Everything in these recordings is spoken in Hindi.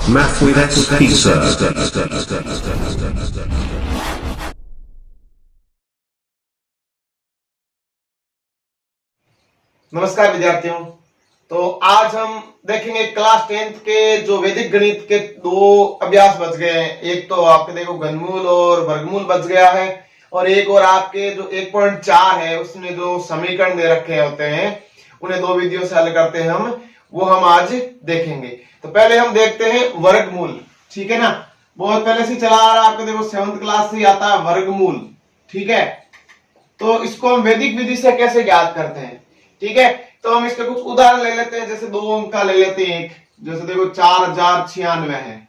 Math with SP, sir. नमस्कार विद्यार्थियों। तो आज हम देखेंगे क्लास 10th के जो वैदिक गणित के दो अभ्यास बच गए हैं। एक तो आपके देखो घनमूल और वर्गमूल बच गया है, और एक और आपके जो 1.4 है उसमें जो समीकरण दे रखे होते हैं उन्हें दो विधियों से हल करते हैं हम, वो हम आज देखेंगे। तो पहले हम देखते हैं वर्गमूल, ठीक है ना। बहुत पहले से चला आ रहा है, आपको देखो 7th क्लास से आता है वर्गमूल, ठीक है। तो इसको हम वैदिक विधि से कैसे ज्ञात करते हैं, ठीक है। तो हम इसके कुछ उदाहरण ले लेते हैं, जैसे 2 अंक का ले लेते हैं। एक जैसे देखो 4096 है,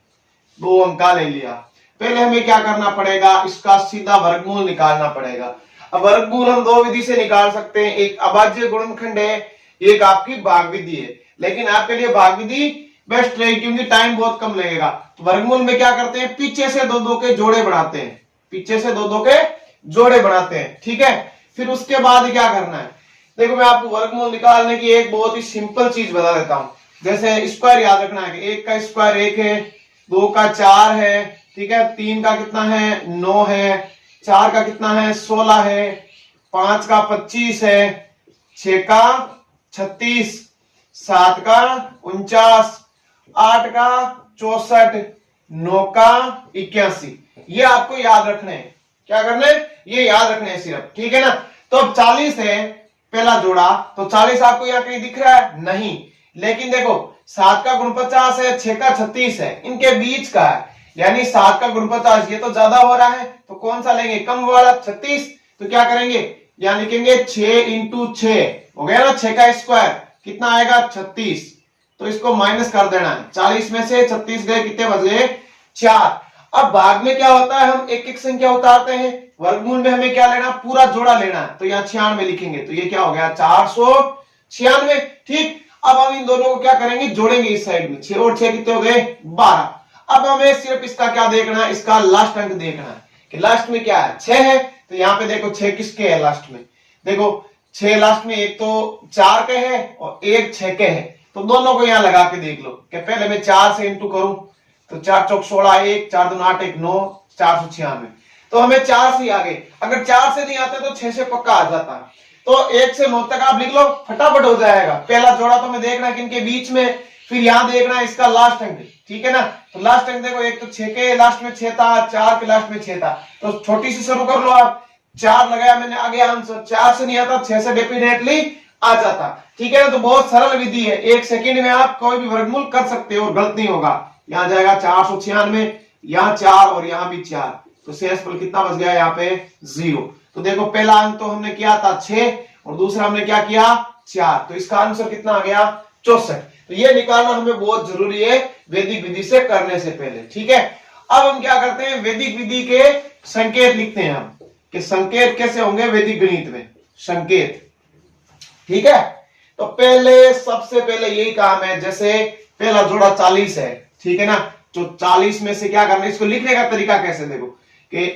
2 अंक का ले लिया। पहले हमें क्या करना पड़ेगा, इसका सीधा वर्गमूल निकालना पड़ेगा। अब वर्गमूल हम दो विधि से निकाल सकते हैं, एक अभाज्य गुणनखंड है, एक आपकी भाग विधि है। लेकिन आपके लिए भाग विधि बेस्ट रहेगी क्योंकि टाइम बहुत कम लगेगा। तो वर्गमूल में क्या करते हैं, पीछे से दो दो के जोड़े बनाते हैं, पीछे से दो दो के जोड़े बनाते हैं, ठीक है। फिर उसके बाद क्या करना है, देखो मैं आपको वर्गमूल निकालने की एक बहुत ही सिंपल चीज बता देता हूं। जैसे स्क्वायर याद रखना है कि 1 का स्क्वायर 1 है, 2 का 4 है, ठीक है, 3 का कितना है 9 है, 4 का कितना है 16 है, 5 का 25 है, 6 का 36, 7 का 49, 8 का 64, 9 का 81। ये आपको याद रखने हैं। क्या करना है, ये याद रखने हैं सिर्फ, ठीक है ना। तो अब 40 है पहला जोड़ा, तो 40 आपको यहाँ कहीं दिख रहा है नहीं, लेकिन देखो 7 का गुण 50 है, 6 का 36 है, इनके बीच का है, यानी 7 का गुण 50 ये तो ज्यादा हो रहा है, तो कौन सा लेंगे, कम वाला 36। तो क्या करेंगे, यहाँ लिखेंगे 6 इंटू 6 हो गया ना, 6 का स्क्वायर कितना आएगा 36। तो इसको माइनस कर देना है, 40 में से 36 गए, कितने बच गए 4। अब भाग में क्या होता है, हम एक एक संख्या उतारते हैं। वर्गमूल में हमें क्या लेना, पूरा जोड़ा लेना है, तो यहाँ 96 लिखेंगे, तो ये क्या हो गया 496, ठीक। अब हम इन दोनों को क्या करेंगे, जोड़ेंगे इस साइड में, 6 और 6 कितने हो गए 12। अब हमें सिर्फ इसका क्या देखना है, इसका लास्ट अंक देखना है कि लास्ट में क्या है 6 है। तो यहाँ पे देखो 6 किसके है लास्ट में, देखो 6 लास्ट में, एक तो 4 के है और एक 6 के है, तो दोनों को यहाँ लगा के देख लो कि पहले मैं 4 से इंटू करूं, तो 4 चौक 16, 1 4 2 8 1 9, 496। तो हमें 4 से आ गए, अगर 4 से नहीं आते तो 6 से पक्का आ जाता। तो 1 से 9 तक आप लिख लो, फटाफट हो जाएगा। पहला जोड़ा तो हमें देखना है कि इनके बीच में, फिर यहां देखना है इसका लास्ट अंक, ठीक है ना। तो लास्ट अंक देखो, एक तो 6 के लास्ट में 6 था, 4 के लास्ट में 6 था, तो छोटी सी शुरू कर लो आप। 4 लगाया मैंने, आ गया आंसर। 4 से नहीं आता, 6 से डेफिनेटली आ जाता, ठीक है ना। तो बहुत सरल विधि है, 1 सेकंड में आप कोई भी वर्गमूल कर सकते हो और गलत नहीं होगा। यहां जाएगा 496, यहां 4 और यहां भी 4, तो शेषफल कितना बच गया यहाँ पे 0। तो देखो पहला अंक तो हमने किया था 6 और दूसरा हमने क्या किया 4, तो इसका आंसर कितना आ गया 64। तो ये निकालना हमें बहुत जरूरी है वैदिक विधि से करने से पहले, ठीक है। अब हम क्या करते हैं, वैदिक विधि के संकेत लिखते हैं हम, कि संकेत कैसे होंगे वैदिक गणित में, संकेत, ठीक है। तो पहले सबसे पहले यही काम है, जैसे पहला जोड़ा 40 है, ठीक है ना। जो 40 में से क्या करना है, इसको लिखने का तरीका कैसे, देखो कि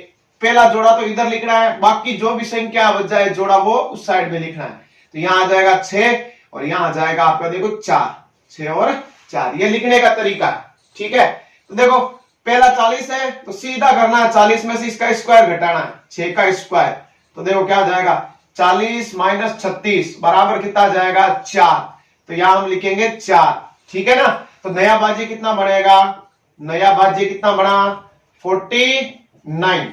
पहला जोड़ा तो इधर लिखना है, बाकी जो भी संख्या बच जाए जोड़ा वो उस साइड में लिखना है। तो यहां आ जाएगा 6 और यहां आ जाएगा आपका देखो 4, 6 और 4, ये लिखने का तरीका, ठीक है। तो देखो पहला 40 है, तो सीधा करना है 40 में से इसका स्क्वायर घटाना है, 6 का स्क्वायर। तो देखो क्या आ जाएगा 40 माइनस 36 बराबर कितना आ जाएगा 4। तो यहां हम लिखेंगे 4, ठीक है ना। तो नया भाज्य कितना बढ़ेगा, नया भाज्य कितना बना 49,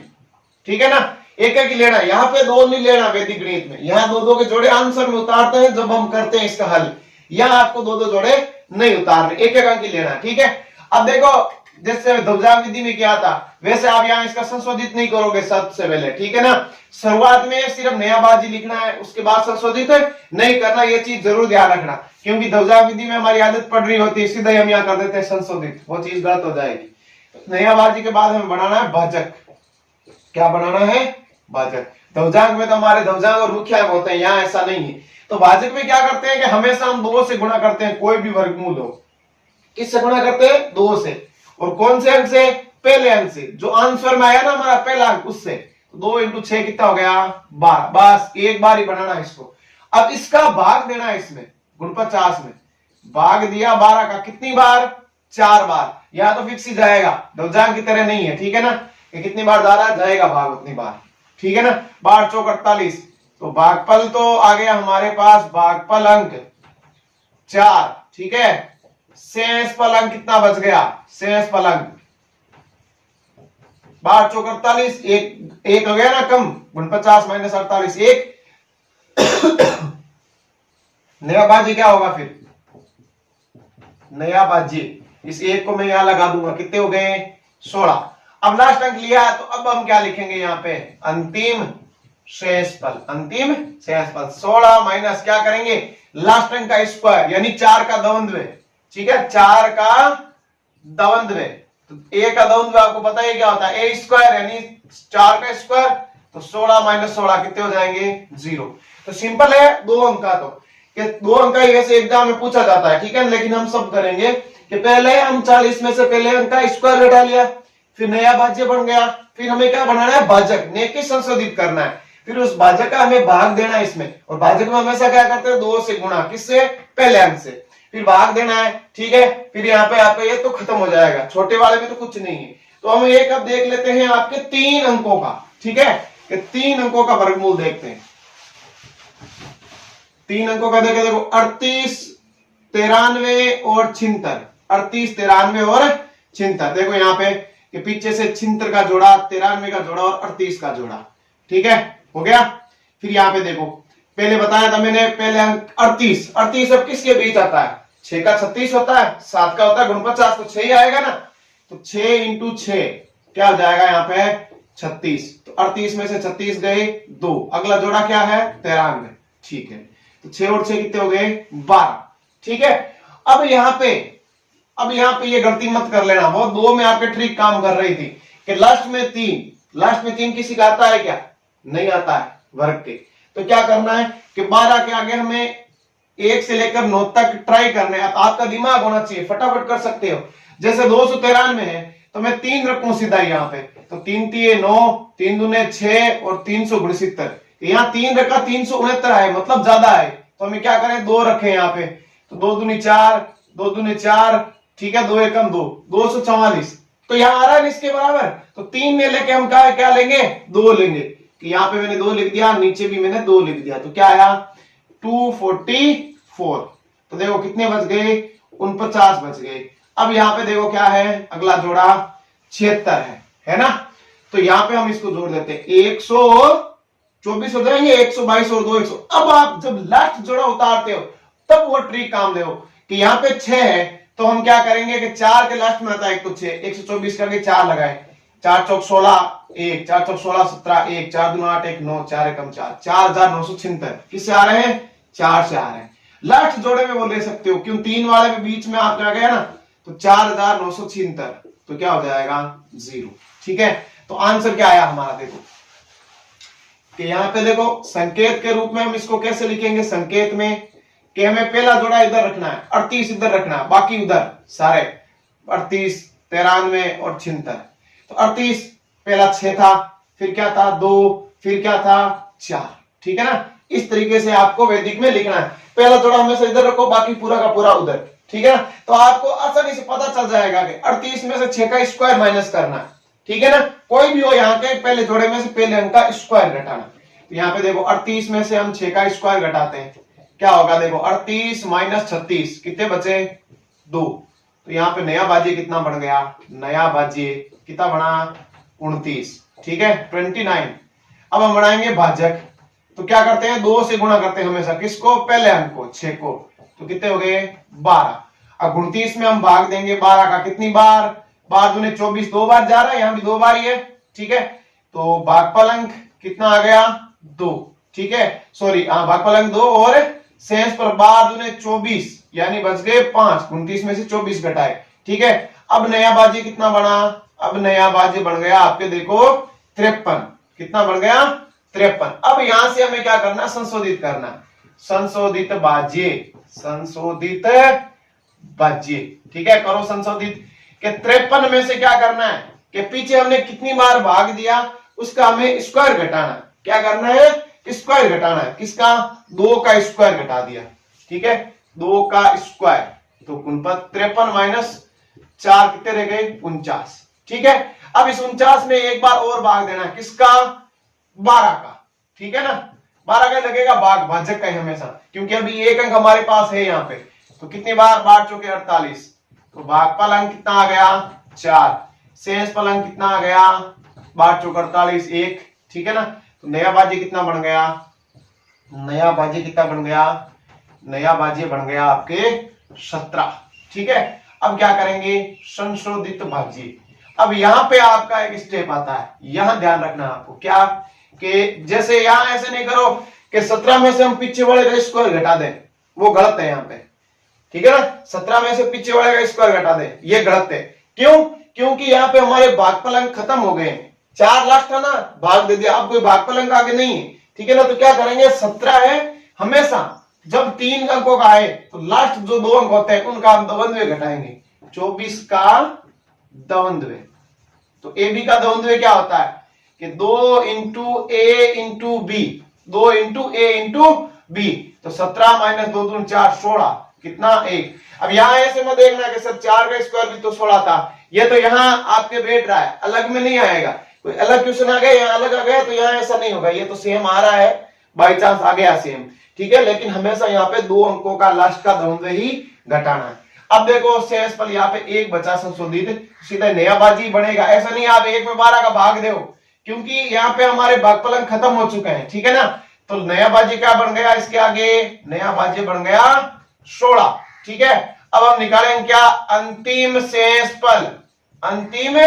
ठीक है ना। एक एक ही लेना, यहाँ पे दो नहीं लेना वैदिक गणित में, यहाँ दो दो के जोड़े आंसर में उतारते हैं जब हम करते हैं इसका हल, यहाँ आपको दो दो जोड़े नहीं उतारने, एक एक अंक ही लेना, ठीक है। अब देखो जैसे ध्वजांक विधि में क्या था, वैसे आप यहाँ इसका संशोधित नहीं करोगे सबसे पहले, ठीक है ना। शुरुआत में सिर्फ नया भाज्य लिखना है, उसके बाद संशोधित नहीं करना, ये चीज जरूर ध्यान रखना, क्योंकि ध्वजांक विधि में हमारी आदत पड़ रही होती है सीधा ही हम यहाँ कर देते हैं संशोधित, वो चीज गलत हो जाएगी। नया भाज्य के बाद हमें बनाना है भाजक, क्या बनाना है भाजक। ध्वजांक में तो हमारे ध्वजांक और मुख्य अंक होते हैं, यहाँ ऐसा नहीं है। तो भाजक में क्या करते हैं कि हमेशा हम 2 से गुणा करते हैं, कोई भी वर्गमूल हो, किससे गुणा करते हैं 2 से, और कौन से अंक से, पहले अंक से, जो आंसर में आया ना हमारा पहला अंक उससे। तो 2 इंटू 6 कितना हो गया 12, बस एक बार ही बनाना है इसको। अब इसका भाग देना है, इसमें गुण 50 में भाग दिया 12 का, कितनी बार 4 बार, यहाँ तो फिक्स ही जाएगा, दौजान की तरह नहीं है, ठीक है ना, ये कितनी बार जा रहा है, जाएगा भाग उतनी बार, ठीक है ना। 12 चौक 48, तो भागफल तो आ गया हमारे पास, भागफल अंक 4, ठीक है। शेषफल अंक कितना बच गया, शेषफल अंक 12 चौक 48, एक हो गया ना कम, 49 माइनस 48 1, नया बाजी क्या होगा फिर, नया बाजी, इस एक को मैं यहां लगा दूंगा, कितने हो गए 16। अब लास्ट अंक लिया, तो अब हम क्या लिखेंगे यहाँ पे, अंतिम शेषफल, अंतिम शेषफल 16 माइनस क्या करेंगे, लास्ट अंक का स्क्वायर यानी 4 का दवंद्व, ठीक है, 4 का दवंद्व, तो ए का दवंद्व आपको पता है क्या होता है, ए स्क्वायर यानी 4 का स्क्वायर, तो 16 माइनस 16 कितने हो जाएंगे 0। तो सिंपल है, 2 अंक का, तो कि 2 अंक का वैसे एग्जाम में पूछा जाता है, ठीक है, लेकिन हम सब करेंगे कि पहले हम 40 में से पहले अंक का स्क्वायर घटा लिया, फिर नया भाज्य बन गया, फिर हमें क्या बनाना है, भाजक, नेकी संशोधित करना है, फिर उस भाजक का हमें भाग देना है इसमें, और भाजक में हमेशा क्या करते हैं, 2 से गुणा, किससे, पहले अंक से, फिर भाग देना है, ठीक है। फिर यहाँ पे आपका ये तो खत्म हो जाएगा, छोटे वाले में तो कुछ नहीं है। तो हम एक अब देख लेते हैं आपके 3 अंकों का, ठीक है, कि 3 अंकों का वर्गमूल देखते हैं। 3 अंकों का देखे, देखो 38, 93 और 76, 38, 93 और 76, देखो यहाँ पे कि पीछे से 76 का जोड़ा, 93 का जोड़ा और 38 का जोड़ा, ठीक है, हो गया। फिर यहाँ पे देखो, पहले बताया था मैंने, पहले अंक 38, 38 अब किसके बीच आता है, 6 का 36 होता है, 7 का होता है 49, तो 6 ही आएगा ना, तो 6 इंटू 6 क्या हो जाएगा यहाँ पे 36, तो 38 में से 36 गए 2, अगला जोड़ा क्या है 93, ठीक है, तो 6 और 6 कितने हो गए 12, ठीक है। अब यहाँ पे ये गलती मत कर लेना, वो 2 में आपके ट्रिक काम कर रही थी कि लास्ट में 3 किसी का आता है क्या, नहीं आता है वर्ग के, तो क्या करना है कि 12 के आगे हमें 1 से लेकर 9 तक ट्राई करने, आपका दिमाग होना चाहिए, फटाफट कर सकते हो। जैसे 293 है तो मैं 3 रखूं सीधा यहाँ पे, तो 3 तिये 9, 3 दूने 6 और 369, यहाँ 3 रखा 369 आए, मतलब ज्यादा है, तो हमें क्या करें 2 रखें यहाँ पे, तो 2 दूनी 4, 2 दूनी 4, ठीक है, 2 एकम 2, 244, तो यहाँ आ रहा है इसके बराबर, तो 3 में लेके हम क्या लेंगे 2 लेंगे, कि यहाँ पे मैंने 2 लिख दिया, नीचे भी मैंने 2 लिख दिया, तो क्या आया 244, तो देखो कितने बच गए 49 बच गए। अब यहाँ पे देखो क्या है, अगला जोड़ा 76 है ना, तो यहाँ पे हम इसको जोड़ देते हैं, 124 हो जाएंगे, 122 और 2 100। अब आप जब लास्ट जोड़ा उतारते हो तब वो ट्रिक काम दे कि यहाँ पे 6 है, तो हम क्या करेंगे कि 4 के लास्ट में आता है, तो 6, 124 करके 4 लगाए, 4 चौक 16 1, 4 चौक 16 17 1, 4 दूना 8 1 9, 4 एकम 4, 4976 किससे आ रहे हैं 4 से आ रहे हैं। लास्ट जोड़े में वो ले सकते हो, क्यों 3 वाले के बीच में आपने आ गया ना, तो 4976, तो क्या हो जाएगा 0, ठीक है। तो आंसर क्या आया हमारा, देखो कि यहाँ पे देखो संकेत के रूप में हम इसको कैसे लिखेंगे, संकेत में कि हमें पहला जोड़ा इधर रखना है, 38 इधर रखना है, बाकी उधर सारे 38 93 और 76, तो 38 पहला 6 था, फिर क्या था 2, फिर क्या था 4, ठीक है ना। इस तरीके से आपको वैदिक में लिखना है, पहला जोड़ा हमेशा इधर रखो, बाकी पूरा का पूरा उधर, ठीक है ना, तो आपको आसानी से पता चल जाएगा कि 38 में से 6 का स्क्वायर माइनस करना है, ठीक है ना, कोई भी हो यहाँ के पहले जोड़े में से पहले अंक का स्क्वायर घटाना। तो यहाँ पे देखो 38 में से हम 6 का स्क्वायर घटाते हैं, क्या होगा देखो 38 माइनस 36 कितने बचे 2, तो यहाँ पे नया भाज्य कितना बन गया, नया भाज्य कितना बना 29, ठीक है 29। अब हम बनाएंगे भाजक, तो क्या करते हैं 2 से गुणा करते हैं हमेशा, किसको पहले अंक को 6 को, तो कितने हो गए 12। अब 29 में हम भाग देंगे 12 का, कितनी बार 12 दूने 24, 2 बार जा रहा है, यहाँ भी 2 बार ही है, ठीक है, तो भागफल अंक कितना आ गया 2, ठीक है, सॉरी भागफल अंक 2 और शेष पर 12 दूने 24 यानी बच गए 5, 29 में से 24 घटाए, ठीक है। अब नया बाजी कितना बना, अब नया बाजी बन गया आपके देखो 53, कितना बन गया 53। अब यहां से हमें क्या करना, संशोधित करना, संशोधित बाज्य, संशोधित बाज्य, ठीक है, करो संशोधित के 53 में से क्या करना है कि पीछे हमने कितनी बार भाग दिया उसका हमें स्क्वायर घटाना, क्या करना है स्क्वायर घटाना है, किसका 2 का स्क्वायर घटा दिया, ठीक है 2 का स्क्वायर, तो 53 माइनस 4 कितने रह गए 49। ठीक है, अब इस 49 में एक बार और भाग देना है, किसका 12 का। ठीक है ना, 12 का लगेगा भाग, भाजक का ही हमेशा, क्योंकि अभी एक अंक हमारे पास है यहाँ पे। तो कितनी बार बांट चुके 48, तो भागफल अंक कितना आ गया 4, शेषफल अंक कितना आ गया बांट चुके 48 1। ठीक है ना, तो नया भाज्य कितना बन गया, नया भाज्य कितना बन गया, नया भाज्य बन गया आपके 17। ठीक है, अब क्या करेंगे संशोधित भाज्य। अब यहाँ पे आपका एक स्टेप आता है, यहां ध्यान रखना आपको क्या, कि जैसे यहां ऐसे नहीं करो कि 17 में से हम पीछे वाले का स्क्वायर घटा दें, वो गलत है यहाँ पे। ठीक है ना, 17 में से पीछे वाले का स्क्वायर घटा दें, ये गलत है। क्यों, क्योंकि यहाँ पे हमारे भागफल अंक खत्म हो गए, 4 लास्ट था ना, भाग दे दिया, अब कोई भागफल अंक आगे नहीं है। ठीक है ना, तो क्या करेंगे 17 है, हमेशा जब 3 अंकों का आए तो लास्ट जो 2 अंक होते हैं उनका हम दवंद्वे घटाएंगे, 24 का दवंद्वे। तो ए बी का दवंद्वे क्या होता है कि 2 इंटू ए इंटू बी, 2 इंटू ए इंटू बी, तो 17 माइनस 2 दूनी 4 16, कितना 1। अब यहां ऐसे मत देखना कि सर 4 का स्क्वायर भी तो 16 था, ये तो यहां आपके बैठ रहा है, अलग में नहीं आएगा। कोई अलग क्वेश्चन आ गया, यहाँ अलग आ गया, तो यहाँ ऐसा नहीं होगा, ये तो सेम आ रहा है, बाई चांस आ गया सेम। ठीक है, लेकिन हमेशा यहाँ पे 2 अंकों का लास्ट का दवंद्वे ही घटाना है। अब देखो शेषफल यहाँ पे 1 बचा संशोधित, सीधा नया भाज्य बनेगा। ऐसा नहीं आप 1 में 12 का भाग दो, क्योंकि यहाँ पे हमारे भागफल अंक खत्म हो चुके हैं। ठीक है ना, तो नया भाज्य क्या बन गया इसके आगे, नया भाज्य बन गया 16। ठीक है, अब हम निकालेंगे क्या अंतिम शेषफल, अंतिम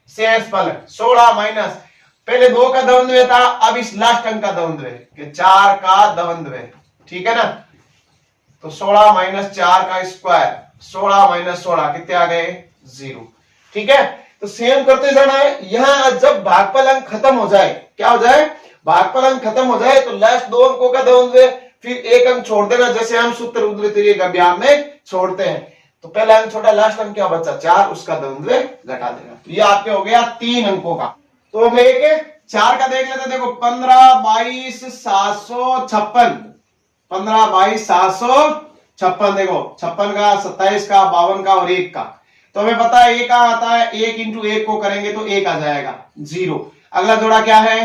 शेषफल 16 माइनस पहले 2 का दवंद्वे था, अब इस लास्ट अंक का दवंद्वे कि 4 का दवंद्वे। ठीक है ना, तो 16 माइनस 4 का स्क्वायर, 16 माइनस 16 कितने आ गए 0। ठीक है, तो सेम करते जाना है। यहां जब भागफल अंक खत्म हो जाए, क्या हो जाए भागफल अंक खत्म हो जाए, तो लास्ट 2 अंकों का दवंद्वे, फिर 1 अंक छोड़ देना, जैसे हम सूत्र उद्वृत्तीय व्यायाम में छोड़ते हैं। तो पहला अंक छोटा, लास्ट अंक क्या बचा 4, उसका दवंद्वे घटा देना। तो ये आपके हो गया 3 अंकों का। तो हम एक 4 का देख लेते, देखो 15 22 756, 15 22 756, देखो 56 का 27 का 52 का और 1 का। तो हमें पता है 1 का आता है, 1 इंटू 1 को करेंगे तो 1 आ जाएगा 0। अगला जोड़ा क्या है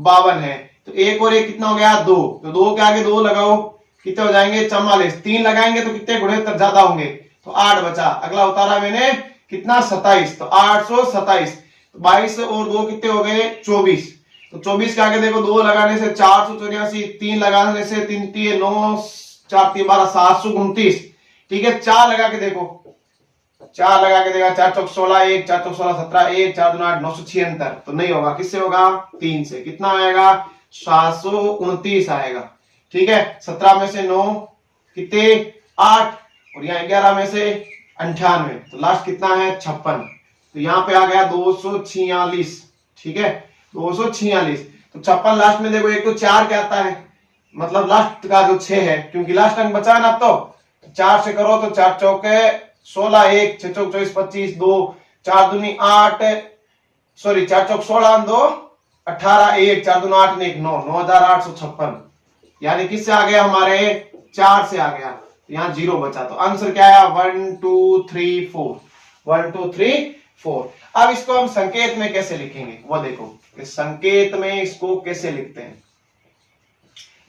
52 है, तो 1 और 1 कितना हो गया 2, तो 2 के आगे 2 लगाओ, कितने हो जाएंगे 44, 3 लगाएंगे तो कितने गुणोत्तर ज्यादा होंगे, तो 8 बचा। अगला उतारा मैंने कितना 27, तो 827, 22 और 2 कितने हो गए 24, तो 24 के आगे देखो 2 लगाने से 484, 3 लगाने से 3 3 9 4 3 12 729। ठीक है, 4 लगा के देखो, 4 लगा के देखा 4 चौक 16, 1 4 चौक 16 17, 1 4 2 8 976, तो नहीं होगा, किससे होगा 3 से। कितना आएगा 729 आएगा। ठीक है, 17 में से 9 कितने 8, और यहाँ 11 में से 98, तो लास्ट कितना है 56, तो यहाँ पे आ गया 246। ठीक है, 246, तो 56 लास्ट में देखो, एक तो 4 क्या आता है, मतलब लास्ट का जो 6 है, क्योंकि लास्ट अंक बचा है ना, अब तो 4 से करो तो 4 चौके 16, 1 6 चौक 24 25, 2 4 दूनी 8, सॉरी 4 चौक 16 2 18, 1 4 दूनी 8 1 9, 9856, यानी किससे आ गया हमारे 4 से आ गया, यहाँ 0 बचा, तो आंसर क्या है 1 2 3 4, 1 2 3 4। अब इसको हम संकेत में कैसे लिखेंगे वो देखो, कि संकेत में इसको कैसे लिखते हैं।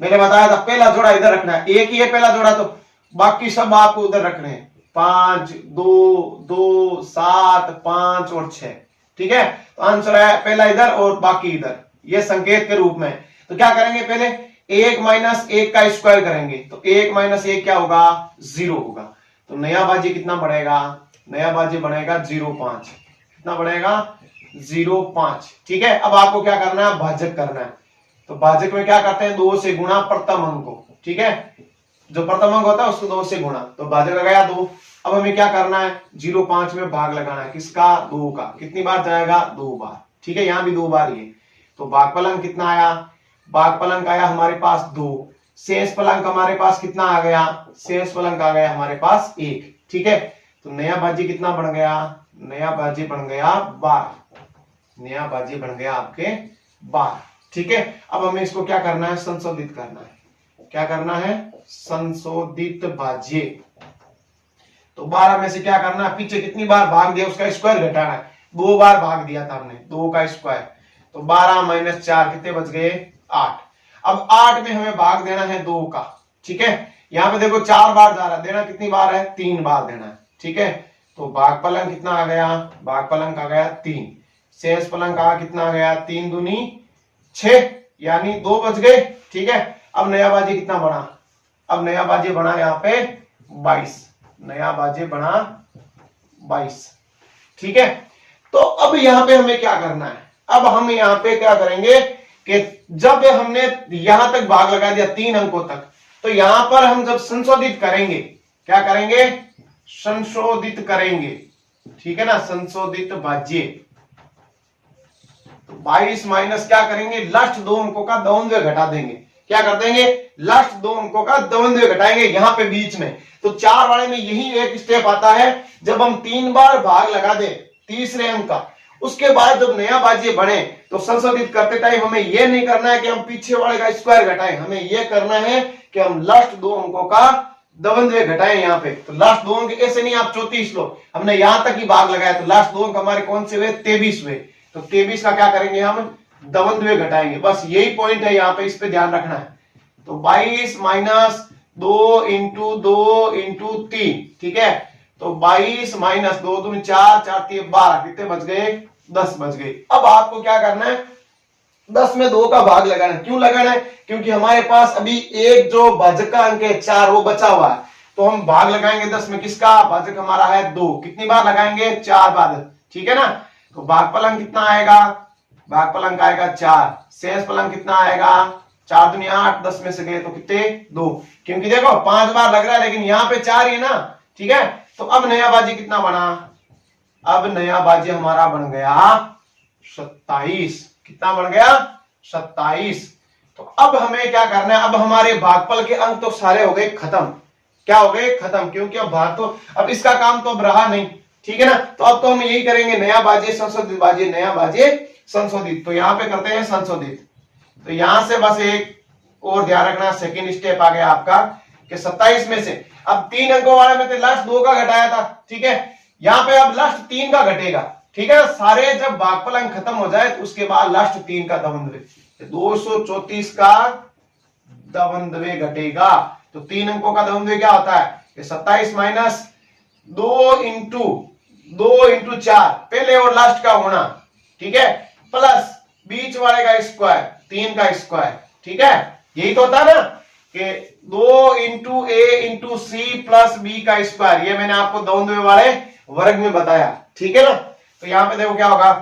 मैंने बताया था पहला जोड़ा इधर रखना है, एक ही है पहला जोड़ा, तो बाकी सब आपको उधर रखने हैं, 5 2 2 7 5 और 6। ठीक है, तो आंसर है पहला इधर और बाकी इधर, ये संकेत के रूप में। तो क्या करेंगे, पहले 1 माइनस 1 का स्क्वायर करेंगे, तो 1 माइनस 1 क्या होगा 0 होगा, तो नया भाज्य कितना बढ़ेगा, नया भाज्य बढ़ेगा 0.5, कितना बढ़ेगा 0.5। ठीक है, अब आपको क्या करना है भाजक करना है, तो भाजक में क्या करते हैं 2 से गुणा प्रथम अंक को। ठीक है, जो प्रथम अंक होता है उसको 2 से गुणा, तो भाजक लगाया 2। अब हमें क्या करना है 0.5 में भाग लगाना है, किसका 2 का, कितनी बार जाएगा 2 बार। ठीक है, यहां भी 2 बार ही है, तो भागफल अंक कितना आया, भागफल अंक आया हमारे पास 2, शेषफल अंक हमारे पास कितना आ गया, शेषफल अंक आ गया हमारे पास 1। ठीक है, तो नया भाज्य कितना बन गया, नया भाज्य बन गया 12, नया भाज्य बन गया आपके 12। ठीक है, अब हमें इसको क्या करना है संशोधित करना है, क्या करना है संशोधित भाज्य। तो 12 में से क्या करना है, पीछे कितनी बार भाग दिया उसका स्क्वायर घटाना है, 2 बार भाग दिया था हमने, 2 का स्क्वायर, तो 12 माइनस 4 कितने बच गए, 8। अब 8 में हमें भाग देना है 2 का, ठीक है। यहाँ पे देखो 4 बार जा रहा है, देना कितनी बार है, 3 बार देना है, ठीक है। तो भागफलन कितना आ गया, भागफलन आ गया 3, शेषफलन का कितना आ गया, 3 दूनी 6, यानी 2 बच गए, ठीक है। अब नया बाजी कितना बना, अब नया बाजी बना यहाँ पे 22, नया बाजी बना 22, ठीक है। तो अब यहाँ पे हमें क्या करना है, अब हम यहाँ पे क्या करेंगे कि जब हमने यहां तक भाग लगा दिया 3 अंकों तक, तो यहां पर हम जब संशोधित करेंगे, क्या करेंगे, संशोधित करेंगे, ठीक है ना, संशोधित भाज्य। तो 22 माइनस क्या करेंगे, लास्ट 2 अंकों का दवंद्वय घटा देंगे, क्या कर देंगे, लास्ट 2 अंकों का दवंद्वय घटाएंगे यहां पे बीच में। तो 4 वाले में यही एक स्टेप आता है, जब हम 3 बार भाग लगा दे तीसरे अंक का, उसके बाद जब नया बाजी बने तो संशोधित करते टाइम हमें यह नहीं करना है कि हम पीछे वाले का स्क्वायर घटाएं, हमें यह करना है कि हम लास्ट 2 अंकों का दवंद्वय घटाएं यहाँ पे। तो लास्ट 2 अंक ऐसे नहीं आप 34 लो, हमने यहां तक ही भाग लगाया, तो लास्ट 2 अंक हमारे कौन से हुए, 23 हुए। तो 23 का क्या करेंगे, हम दवंद्वय घटाएंगे, बस यही पॉइंट है यहाँ पे, इस पे ध्यान रखना है। तो 22 माइनस 2 इंटू 2 इंटू 3, ठीक है। तो 22 माइनस 2 दूनी 4, 4 3 12, कितने बच गए, 10 बच गए। अब आपको क्या करना है, 10 में 2 का भाग लगाना है, क्यों लगाना है, क्योंकि हमारे पास अभी एक जो भाजक का अंक है 4 वो बचा हुआ है, तो हम भाग लगाएंगे 10 में, किसका, भाजक हमारा है 2, कितनी बार लगाएंगे, 4 बार, ठीक है ना। तो भागफलन कितना आएगा, भागफलन आएगा 4, शेषफलन कितना आएगा, 4 दूनी 8, 10 में से गए तो कितने, 2, क्योंकि देखो 5 बार लग रहा है लेकिन यहाँ पे 4 ही है ना, ठीक है। तो अब नया बाजी कितना बना, अब नया बाजी हमारा बन गया 27, कितना बन गया, 27। तो अब हमें क्या करना है, अब हमारे भागफल के अंक तो सारे हो गए खत्म, क्या हो गए, खत्म, क्योंकि अब भाग तो अब इसका काम तो अब रहा नहीं, ठीक है ना। तो अब तो हम यही करेंगे, नया बाजी संशोधित बाजी, नया बाजी संशोधित। तो यहाँ पे करते हैं संशोधित, तो यहां से बस एक और ध्यान रखना, सेकेंड स्टेप आ गया आपका कि 27 में से अब 3 अंकों वाले में तो लास्ट 2 का घटाया था, ठीक है, यहाँ पे अब लास्ट 3 का घटेगा, ठीक है। सारे जब भागफल अंक खत्म हो जाए तो उसके बाद लास्ट 3 का दवंद्वय, 234 का दवंद्वय घटेगा। तो 3 अंकों का दवंद्वय क्या होता है, 27 माइनस 2 इंटू 4, पहले और लास्ट का होना, ठीक है, प्लस बीच वाले का स्क्वायर, 3 का स्क्वायर, ठीक है। यही तो होता है ना कि 2 इंटू ए इंटू सी प्लस बी का स्क्वायर, ये मैंने आपको दवंद्वय वाले वर्ग में बताया, ठीक है ना। तो यहां पे देखो क्या होगा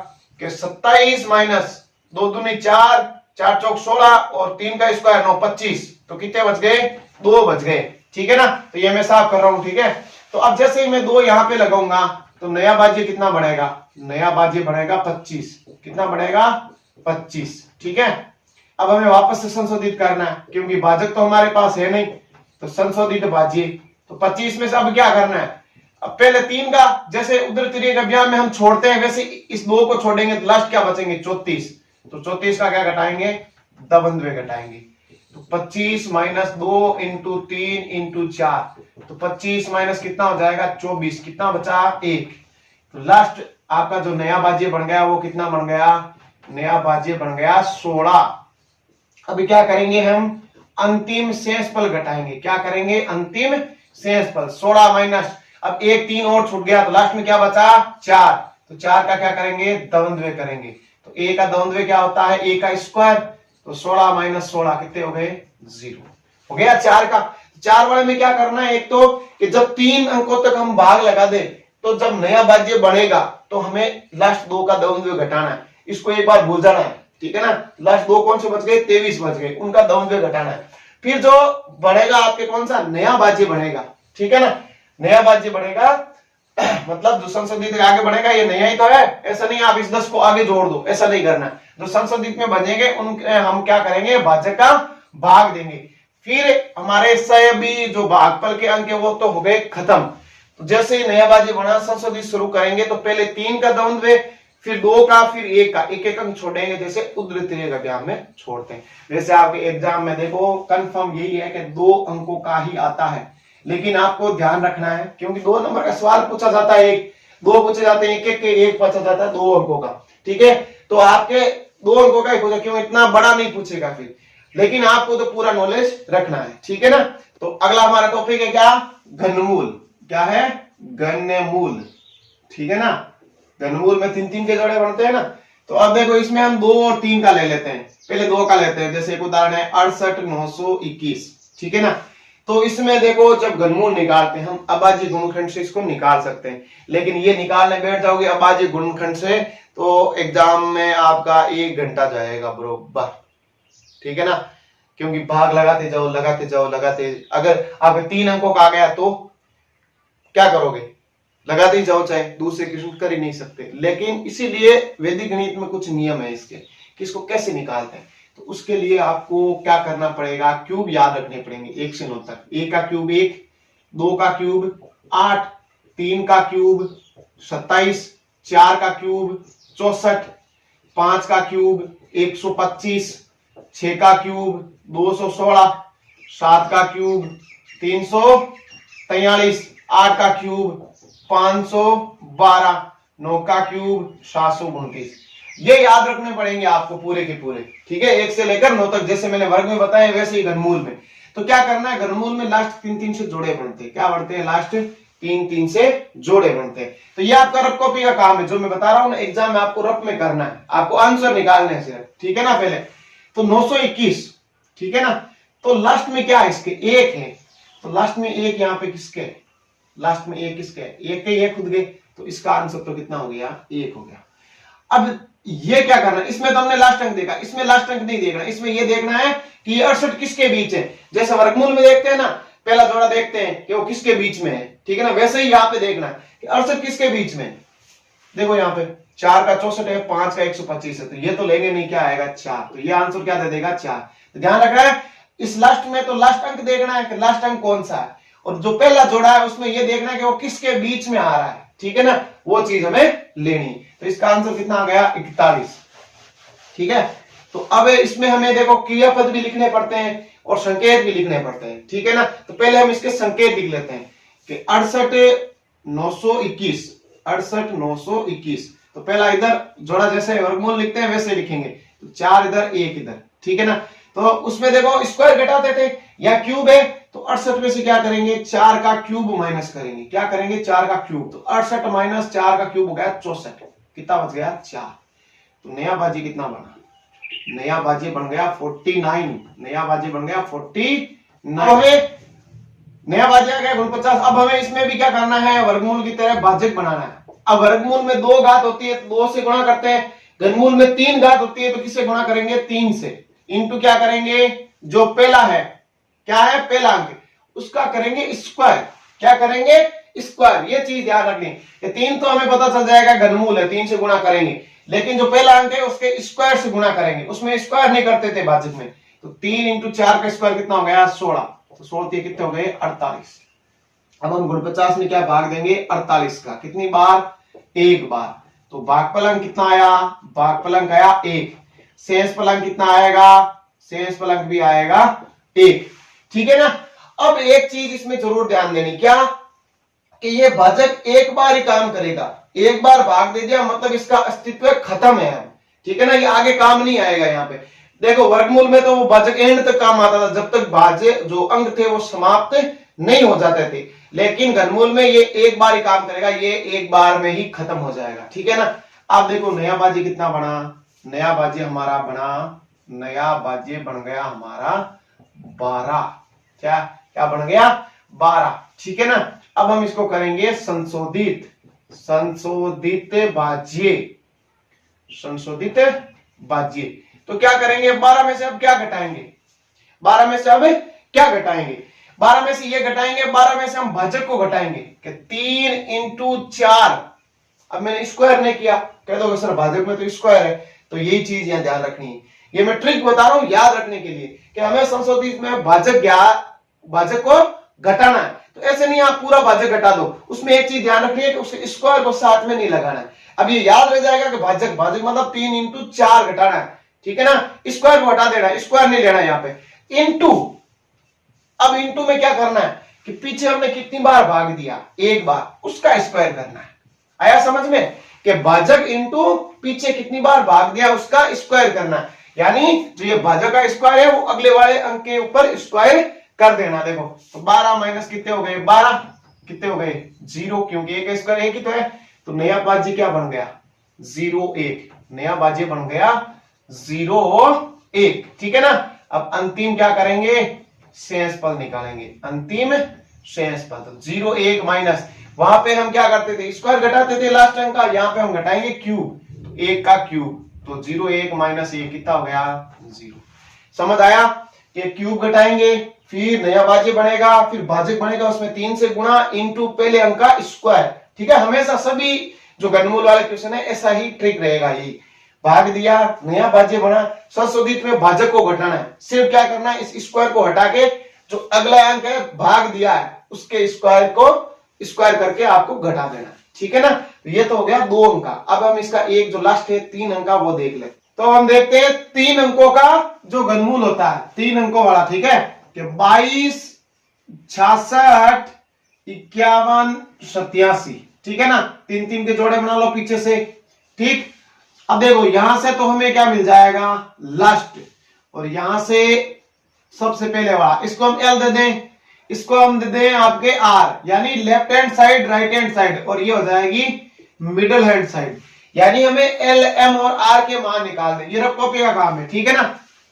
कि 27 माइनस 2 दूनी 4, 4 चौक 16 और 3 का स्क्वायर 9, 25, तो कितने बच गए, 2 बच गए, ठीक है ना। तो ये मैं साफ कर रहा हूं, ठीक है। तो अब जैसे ही मैं 2 यहां पे लगाऊंगा तो नया बाजी कितना बढ़ेगा, नया बाजी बढ़ेगा 25, कितना बढ़ेगा, 25, ठीक है। अब हमें वापस से संशोधित करना है, क्योंकि भाजक तो हमारे पास है नहीं, तो संशोधित बाजी, तो 25 में से अब क्या करना है, अब पहले 3 का, जैसे उधर तिर्यक अभियान में हम छोड़ते हैं वैसे इस 2 को छोड़ेंगे तो लास्ट क्या बचेंगे, 34, तो 34 का क्या घटाएंगे, दवंद्वय घटाएंगे। तो 25 माइनस 2 इंटू 3 इंटू 4, तो 25 माइनस कितना हो जाएगा, 24, कितना बचा, 1। तो लास्ट आपका जो नया बाजी बन गया वो कितना बन गया, नया बाजी बन गया 16। अभी क्या करेंगे, हम अंतिम शेषफल घटाएंगे, क्या करेंगे, अंतिम शेषफल 16 माइनस, अब 1 3 और छूट गया तो लास्ट में क्या बचा, 4, तो 4 का क्या करेंगे, दवंद्वय करेंगे। तो a का दवंद्वय क्या होता है, a का स्क्वायर, तो 16 माइनस 16 कितने हो गए, 0 हो गया 4 का। 4 वाले में क्या करना है, एक तो कि जब 3 अंकों तक हम भाग लगा दे तो जब नया बाज्य बढ़ेगा तो हमें लास्ट 2 का दवंद्वय घटाना है, इसको एक बार भूल जाना है, ठीक है ना। लास्ट 2 कौन से बच गए, 23 बच गए, उनका दवंद्वय घटाना है। फिर जो बढ़ेगा आपके कौन सा, नया बाज्य बढ़ेगा, ठीक है ना, नया बाज्य बढ़ेगा मतलब जो संशोधित आगे बढ़ेगा ये नया ही तो है, ऐसा नहीं आप इस 10 को आगे जोड़ दो, ऐसा नहीं करना। जो संशोधित में बनेंगे उन हम क्या करेंगे, भाजक का भाग देंगे। फिर हमारे सभी जो भागफल के अंक है वो तो हो गए खत्म। तो जैसे ही नया बाजी बना संशोधित शुरू करेंगे तो पहले 3 का दवंद्वय, फिर 2 का, फिर 1 का, एक एक अंक छोड़ेंगे जैसे उद्धृत अभियान में छोड़ते हैं। वैसे आपके एग्जाम में देखो कंफर्म यही है कि 2 अंकों का ही आता है, लेकिन आपको ध्यान रखना है क्योंकि 2 नंबर का सवाल पूछा जाता है, एक दो पूछे जाते हैं, एक पूछा जाता है 2 अंकों का। ठीक है, तो आपके 2 अंकों का ही पूछा, क्यों इतना बड़ा नहीं पूछेगा फिर, लेकिन आपको तो पूरा नॉलेज रखना है। ठीक है ना, तो अगला हमारा टॉपिक है क्या, घनमूल। क्या है, घनमूल। ठीक है ना, घनमूल में 3-3 के जोड़े बनते हैं ना। तो अब देखो इसमें हम 2 और 3 का ले लेते हैं, पहले 2 का लेते हैं। जैसे एक उदाहरण है 68,921। ठीक है ना, तो इसमें देखो जब घनमूल निकालते हैं हम अभाज्य गुणनखंड से इसको निकाल सकते हैं, लेकिन ये निकालने बैठ जाओगे अभाज्य गुणनखंड से तो एग्जाम में आपका 1 घंटा जाएगा बरोबर। ठीक है ना, क्योंकि भाग लगाते जाओ लगाते जाओ लगाते, अगर आपके 3 अंकों का आ गया तो क्या करोगे, लगाते ही जाओ, चाहे दूसरे क्वेश्चन कर ही नहीं सकते। लेकिन इसीलिए वैदिक गणित में कुछ नियम है इसके कि इसको कैसे निकालते हैं। तो उसके लिए आपको क्या करना पड़ेगा, क्यूब याद रखने पड़ेंगे 1 से 9 तक। 1 का क्यूब 1, 2 का क्यूब 8, 3 का क्यूब 27, 4 का क्यूब 64, 5 का क्यूब 125, 6 का क्यूब 216, 7 का क्यूब 343, 8 का क्यूब 512, 9 का क्यूब 729। ये याद रखने पड़ेंगे आपको पूरे के पूरे। ठीक है, 1 से लेकर 9 तक, जैसे मैंने वर्ग में बताया वैसे ही घनमूल में। तो क्या करना है, घनमूल में लास्ट 3-3 से जोड़े बनते हैं। क्या बनते हैं, लास्ट 3-3 से जोड़े बनते हैं। तो ये आपका रफ कॉपी का काम है, जो मैं बता रहा हूं ना, एग्जाम में आपको रफ में करना है, आपको आंसर निकालने हैं सिर्फ। ठीक है ना, पहले तो 921। ठीक है ना, तो लास्ट में क्या है इसके, 1 है, तो लास्ट में 1 यहाँ पे किसके, लास्ट में 1 किसके, 1 के 1 खुद गए, तो इसका आंसर तो कितना हो गया, 1 हो गया। अब ये क्या करना है, इसमें तो हमने लास्ट अंक देखा, इसमें लास्ट अंक नहीं देखना, इसमें ये देखना है कि ये 68 किसके बीच है। जैसे वर्गमूल में देखते हैं ना, पहला जोड़ा देखते हैं कि वो किसके बीच में है। ठीक है ना, वैसे ही यहाँ पे देखना है कि 68 किसके बीच में। देखो यहाँ पे 4 का 64 है, 5 का 125 है, तो ये तो लेंगे नहीं, क्या आएगा 4, तो ये आंसर क्या दे देगा 4। तो ध्यान रखना है इस लास्ट में, तो लास्ट अंक देखना है कि लास्ट अंक कौन सा है, और जो पहला जोड़ा है उसमें ये देखना है कि वो किसके बीच में आ रहा है। ठीक है ना, वो चीज हमें लेनी। तो इसका आंसर कितना आ गया, 41। ठीक है, तो अब इसमें हमें देखो क्रियापद भी लिखने पड़ते हैं और संकेत भी लिखने पड़ते हैं। ठीक है ना, तो पहले हम इसके संकेत लिख लेते हैं कि 68,921, 68,921। तो पहला इधर जोड़ा जैसे वर्गमूल लिखते हैं वैसे लिखेंगे, तो 4 इधर 1 इधर। ठीक है ना, तो उसमें देखो स्क्वायर घटाते थे, या क्यूब है तो 68 में से क्या करेंगे, 4 का क्यूब माइनस करेंगे। क्या करेंगे, 4 का क्यूब, तो 68 माइनस 4 का क्यूब हो गया 64। कितना बच गया, 4। तो नया बाजी कितना बना, नया बाजी बन गया 49, नया बाजी बन गया 49। हमें नया बाजी आ गया 49। अब हमें इसमें भी क्या करना है, वर्गमूल की तरह भाजक बनाना है। अब वर्गमूल में 2 घात होती है तो 2 से गुणा करते हैं, घनमूल में 3 घात होती है तो किससे गुणा करेंगे, 3 से। इंटू क्या करेंगे, जो पहला है, क्या है पहला अंक, उसका करेंगे स्क्वायर। क्या करेंगे, स्क्वायर। ये चीज याद रखनी, 3 तो हमें पता चल जाएगा घनमूल है, 3 से गुणा करेंगे, लेकिन जो पहला अंक है उसके स्क्वायर से गुणा करेंगे। उसमें स्क्वायर नहीं करते थे भाजक में, तो 3 इंटू 4 का स्क्वायर कितना हो गया, 16। तो 16 कितने हो गए, 48। अब हम 49 में क्या भाग देंगे, 48 का, कितनी बार, 1 बार। तो भागफल कितना आया, भागफल आया 1। शेष फलंक कितना आएगा, शेष फलंक भी आएगा 1। ठीक है ना। अब एक चीज इसमें जरूर ध्यान देनी, क्या कि ये भाजक एक बार ही काम करेगा, एक बार भाग दे दिया मतलब इसका अस्तित्व खत्म है। ठीक है ना, ये आगे काम नहीं आएगा। यहाँ पे देखो वर्गमूल में तो वो भाजक एंड तक काम आता था, जब तक भाज्य जो अंक थे वो समाप्त नहीं हो जाते थे, लेकिन घनमूल में ये एक बार ही काम करेगा, ये एक बार में ही खत्म हो जाएगा। ठीक है ना। अब देखो नया बाजी कितना बना, नया बाजी हमारा बना, नया बाजी बन गया हमारा 12। क्या क्या बन गया, 12। ठीक है ना। अब हम इसको करेंगे संशोधित, संशोधित बाज्य, संशोधित बाज्य। तो क्या करेंगे, 12 में से अब क्या घटाएंगे, 12 में से अब क्या घटाएंगे, 12 में से ये घटाएंगे, 12 में से हम भाजक को घटाएंगे कि 3 इंटू 4। अब मैंने स्क्वायर नहीं किया, कह दो सर भाजक में तो स्क्वायर है, तो यही चीज यहां ध्यान रखनी है। ये मैं ट्रिक बता रहा हूं याद रखने के लिए कि हमें संशोधित में भाजक को घटाना है। तो ऐसे नहीं आप पूरा भाजक घटा दो, उसमें एक चीज ध्यान रखनी है कि उसके स्क्वायर को साथ में नहीं लगाना है। अब ये याद रह जाएगा कि भाजक मतलब 3 इंटू 4 घटाना है। ठीक है ना, स्क्वायर को हटा देना, स्क्वायर नहीं लेना यहाँ पे, इंटू। अब इंटू में क्या करना है कि पीछे हमने कितनी बार भाग दिया, एक बार, उसका स्क्वायर करना है। आया समझ में कि भाजक इंटू पीछे कितनी बार भाग दिया उसका स्क्वायर करना है। यानी जो ये भाजक का स्क्वायर है वो अगले वाले अंक के ऊपर स्क्वायर कर देना। देखो तो 12 माइनस कितने हो गए 12, कितने हो गए 0, क्योंकि एक का स्क्वायर एक ही तो है। तो नया भाज्य क्या बन गया 0 1, नया भाज्य बन गया 0 1, ठीक है ना। अब अंतिम क्या करेंगे, शेष पद निकालेंगे, अंतिम शेष पद 0 1 माइनस, वहां पे हम क्या करते थे स्क्वायर घटाते थे लास्ट अंक का, यहाँ पे हम घटाएंगे क्यूब, तो 1 का क्यूब, तो 0 1 माइनस 1 कितना हो गया 0। समझ आया कि क्यूब घटाएंगे फिर नया भाज्य बनेगा, फिर भाजक बनेगा उसमें 3 से गुणा इंटू पहले अंक का स्क्वायर, ठीक है। हमेशा सभी जो घनमूल वाले क्वेश्चन है ऐसा ही ट्रिक रहेगा, यही भाग दिया नया भाज्य बना, संशोधित में भाजक को घटाना है, सिर्फ क्या करना है इस स्क्वायर को हटा के जो अगला अंक है भाग दिया है उसके स्क्वायर को स्क्वायर करके आपको घटा देना, ठीक है ना। तो ये तो हो गया 2 अंक का। अब हम इसका एक जो लास्ट है 3 अंक का वो देख ले। तो हम देखते हैं 3 अंकों का जो घनमूल होता है 3 अंकों वाला, ठीक है, कि 22 66 51 87, ठीक है ना। 3 3 के जोड़े बना लो पीछे से, ठीक। अब देखो यहां से तो हमें क्या मिल जाएगा लास्ट, और यहां से सबसे पहले वाला इसको हम एल दे दें, इसको हम दे दें आपके आर, यानी left hand side right hand side, और ये हो जाएगी मिडिल हैंड साइड। यानी हमें एल एम और आर के मान निकाल दें, ये रफ कॉपी का काम है, ठीक है ना।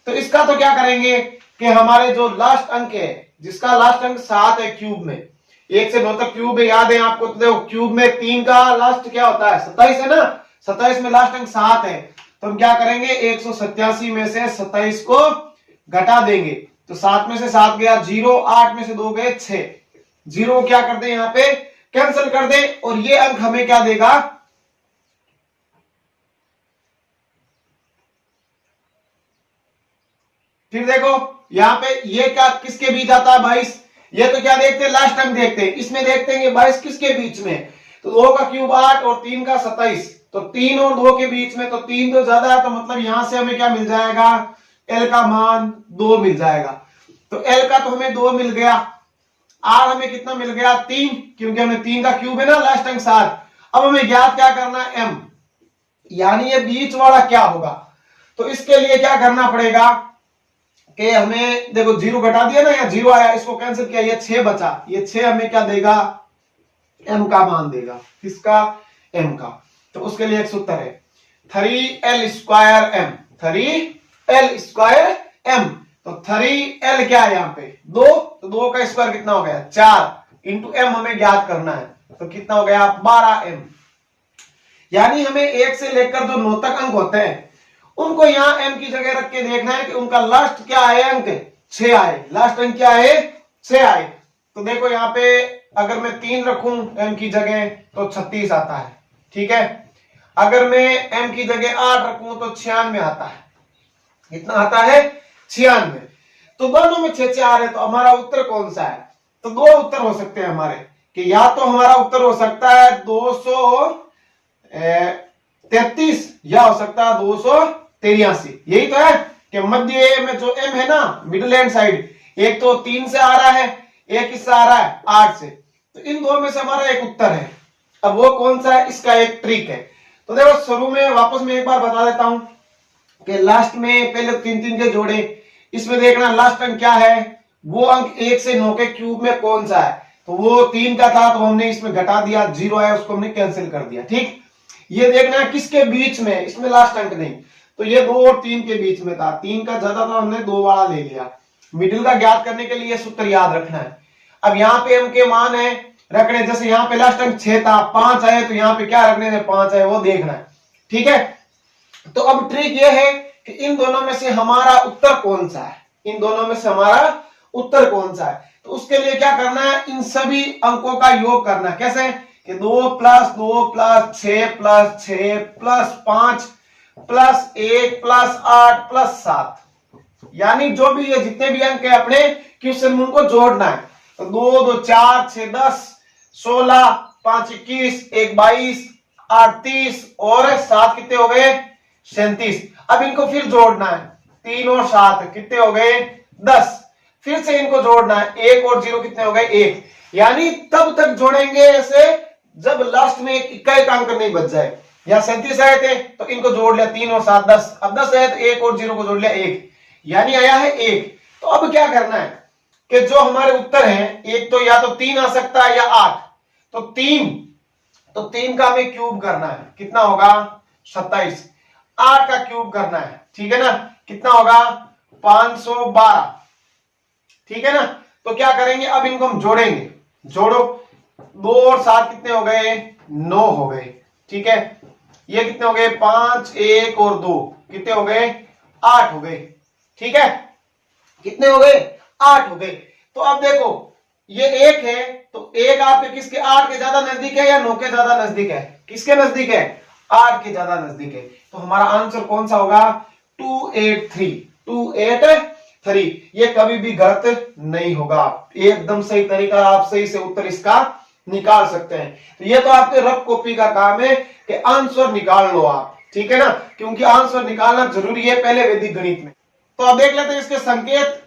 तो इसका तो क्या करेंगे कि हमारे जो लास्ट अंक है जिसका लास्ट अंक 7 है क्यूब में, 1 से 9 तक क्यूब है, याद है आपको। तो देखो क्यूब में 3 का लास्ट क्या होता है 27 है ना, 27 में लास्ट अंक 7 है, तो हम क्या करेंगे 187 में से 27 को घटा देंगे, तो 7 में से 7 गया 0, 8 में से 2 गए 6, 0 क्या कर दे यहाँ पे कैंसिल कर दे, और ये अंक हमें क्या देगा फिर देखो यहाँ पे ये क्या किसके बीच आता है 22, ये तो क्या देखते हैं लास्ट अंक देखते हैं, इसमें देखते हैं 22 किसके बीच में, तो 2 का क्यूब 8 और 3 का 27, तो 3 और 2 के बीच में, तो 3 तो ज्यादा है, तो मतलब यहां से हमें क्या मिल जाएगा एल का मान 2 मिल जाएगा। तो एल का तो हमें 2 मिल गया, आर हमें कितना मिल गया 3, क्योंकि हमें 3 का क्यूब है ना लास्ट अंक 7। अब हमें ज्ञात क्या करना है एम, यानी ये बीच वाला क्या होगा। तो इसके लिए क्या करना पड़ेगा कि हमें देखो 0 घटा दिया ना, या 0 आया इसको कैंसिल किया, ये 6 बचा, ये 6 हमें क्या देगा एम का मान देगा, किसका एम का। तो उसके लिए एक सूत्र है 3l square M, 3l square M, तो 3l क्या है यहाँ पे 2, तो 2 का स्क्वायर कितना हो गया 4 इंटू एम हमें ज्ञात करना है, तो कितना हो गया 12m। यानी हमें 1 से लेकर जो 9 तक अंक होते हैं उनको यहाँ m की जगह रख के देखना है कि उनका लास्ट क्या आए अंक 6 आए, लास्ट अंक क्या है 6 आए। तो देखो यहाँ पे अगर मैं 3 रखूं m की जगह तो 36 आता है, ठीक है। अगर मैं m की जगह 8 रखूं तो 96 आता है, कितना आता है 96। तो दोनों में 6 6 आ रहे, तो हमारा उत्तर कौन सा है, तो 2 उत्तर हो सकते हैं हमारे, कि या तो हमारा उत्तर हो सकता है 233 या हो सकता है 283। यही तो है कि मध्य में जो m है ना मिडिल हैंड साइड, एक तो 3 से आ रहा है, एक किससे आ रहा है 8 से, तो इन दो में से हमारा एक उत्तर है। अब वो कौन सा है इसका एक ट्रिक है। तो देखो शुरू में वापस में एक बार बता देता हूं कि लास्ट में पहले 3 3 के जोड़े, इसमें देखना लास्ट अंक क्या है, वो अंक 1 से 9 के क्यूब में कौन सा है, तो वो 3 का था, तो हमने इसमें घटा दिया, 0 आया उसको हमने कैंसिल कर दिया, ठीक। ये देखना है किसके बीच में, इसमें लास्ट अंक नहीं, तो ये 2 और 3 के बीच में था, 3 का ज्यादा था हमने 2 वाला ले लिया। मिडिल का ज्ञात करने के लिए सूत्र याद रखना है। अब यहाँ पे m के मान है रखने, जैसे यहाँ पे लास्ट अंक 6 था, 5 आए, तो यहाँ पे क्या रखने से 5 है वो देखना है, ठीक है। तो अब ट्रिक ये है कि इन दोनों में से हमारा उत्तर कौन सा है, इन दोनों में से हमारा उत्तर कौन सा है। तो उसके लिए क्या करना है, इन सभी अंकों का योग करना है। कैसे कि 2 + 2 + 6 + 6 + 5 + 1 + 8 + 7, यानी जो भी ये जितने भी अंक है अपने क्वेश्चन में उनको जोड़ना है। तो 2 2 4 6 10 16 5 21 1 22 8 30 और 7 कितने हो गए 37। अब इनको फिर जोड़ना है, 3 और 7 कितने हो गए 10। फिर से इनको जोड़ना है, 1 और 0 कितने हो गए 1, यानी तब तक जोड़ेंगे ऐसे जब लास्ट में एक इक्का एक अंक नहीं बच जाए। या 37 आए थे तो इनको जोड़ लिया 3 और 7 10, अब 10 आए तो 1 और 0 को जोड़ लिया 1, यानी आया है 1। तो अब क्या करना है कि जो हमारे उत्तर हैं, एक तो या तो 3 आ सकता है या 8, तो 3 का हमें क्यूब करना है, कितना होगा 27, 8 का क्यूब करना है, ठीक है ना, कितना होगा 512, ठीक है ना। तो क्या करेंगे, अब इनको हम जोड़ेंगे, जोड़ो 2 और 7 कितने हो गए 9 हो गए, ठीक है, ये कितने हो गए 5 1 और 2 कितने हो गए 8 हो गए, ठीक है, कितने हो गए 8 हो गए। तो अब देखो ये 1 है, तो 1 आपके किसके 8 के ज्यादा नजदीक है या 9 के ज्यादा नजदीक है, किसके नजदीक है 8 के ज्यादा नजदीक है। तो हमारा आंसर कौन सा होगा 283, ये कभी भी गलत नहीं होगा, एकदम सही तरीका, आप सही से उत्तर इसका निकाल सकते हैं। तो ये तो आपके रफ कॉपी का काम है कि आंसर निकाल लो आप, ठीक है ना, क्योंकि आंसर निकालना जरूरी है पहले वैदिक गणित में। तो अब देख लेते हैं इसके संकेत,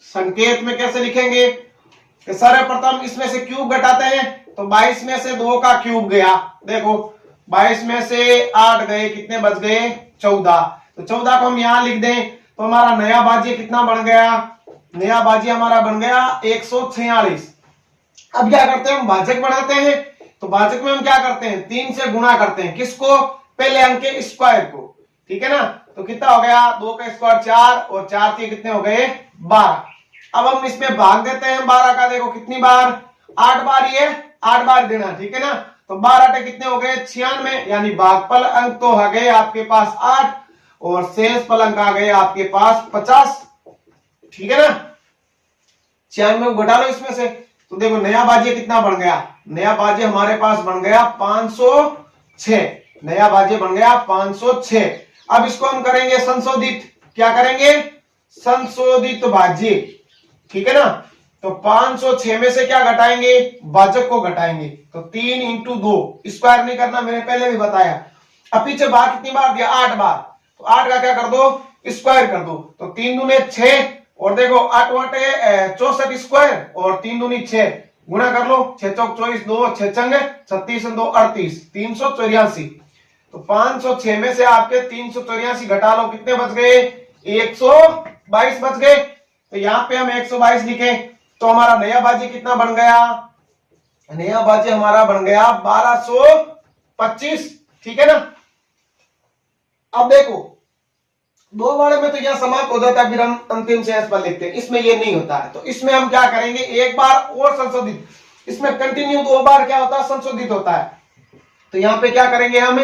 संकेत में कैसे लिखेंगे कि सर्वप्रथम इसमें से क्यूब घटाते हैं, तो 22 में से 2 का क्यूब गया, देखो 22 में से 8 गए, कितने बच गए 14, तो 14 को हम यहां लिख दें तो हमारा नया भाज्य कितना बन गया, नया भाज्य हमारा बन गया 146। अब क्या करते हैं हम भाजक बनाते हैं, तो भाजक में हम क्या करते हैं 3 से गुणा करते हैं, किसको पहले अंक के स्क्वायर को, ठीक है ना, तो कितना हो गया 2 का स्क्वायर 4 और 4 के कितने हो गए 12। अब हम इसमें भाग देते हैं 12 का, देखो कितनी बार 8 बार, ये 8 बार देना, ठीक है ना, तो 12 कितने हो गए 96, यानी भागफल अंक तो आ गए आपके पास 8 और शेषफल अंक आ गए आपके पास 50, ठीक है ना, 96 को घटा लो इसमें से, तो देखो नया भाज्य कितना बन गया, नया भाज्य हमारे पास बन गया 506, नया भाज्य बन गया 506। अब इसको हम करेंगे संशोधित, क्या करेंगे संशोधित भाज्य, ठीक है ना, तो 506 में से क्या घटाएंगे भाजक को घटाएंगे, तो 3 इंटू 2, स्क्वायर नहीं करना, मैंने पहले भी बताया। अब पीछे भाग कितनी बार दिया 8 बार, तो 8 का क्या कर दो स्क्वायर कर दो, तो 3 दूने 6 और देखो 8 वाटे 64 स्क्वायर और 3 दूनी 6, गुणा कर लो 6 चौक 24, 2 6 चंग 36 2 38, 384, तो 506 में से आपके 384 घटा लो, कितने बच गए 122 बच गए। तो यहां पे हम 122 लिखे, तो हमारा नया भाज्य कितना बन गया, नया भाज्य हमारा बन गया 1225, ठीक है ना। अब देखो 2 बार में तो यह समाप्त हो जाता है, फिर हम अंतिम शेष पर लिखते हैं, इसमें ये नहीं होता है, तो इसमें हम क्या करेंगे एक बार और संशोधित, इसमें कंटिन्यू 2 बार क्या होता है संशोधित होता है, तो यहां पे क्या करेंगे हम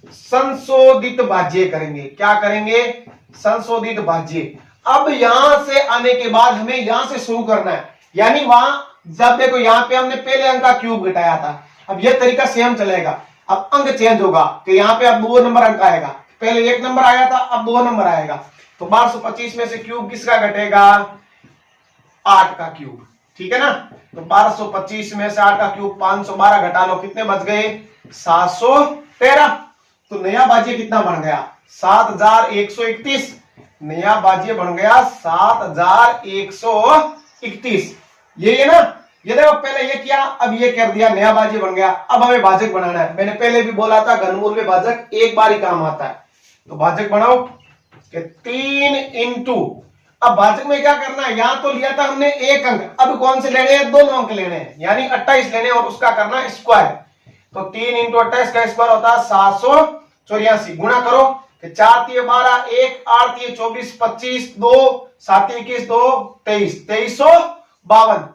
संशोधित भाज्य करेंगे, क्या करेंगे संशोधित भाज्य। अब यहां से आने के बाद हमें यहां से शुरू करना है, यानी वहां जब देखो यहां पे हमने पहले अंक का क्यूब घटाया था, अब यह तरीका सेम चलेगा, अब अंक चेंज होगा कि यहां पे अब 2 नंबर अंक आएगा, पहले 1 नंबर आया था अब 2 नंबर आएगा, तो 1225 में से क्यूब किसका घटेगा 8 का क्यूब, ठीक है ना, तो 1225 में से 8 का क्यूब 512 घटा लो, कितने बच गए 713। तो नया भाज्य कितना बन गया 7131, नया भाज्य बन गया 7131, ये ना, ये देखो पहले ये किया अब ये कर दिया, नया भाज्य बन गया। अब हमें भाजक बनाना है, मैंने पहले भी बोला था घनमूल में भाजक एक बार ही काम आता है, तो भाजक बनाओ कि 3 इंटू, अब भाजक में क्या करना है, यहां तो लिया था हमने 1 अंक, अब कौन से लेने हैं 2 अंक लेने हैं, यानी 28 लेने और उसका करना स्क्वायर, तो 3 इंटू 28 का स्क्वायर होता है 784, गुणा करो कि 4 3 12, 1 8 3 24, 25 2 7 21 2 23, 2352,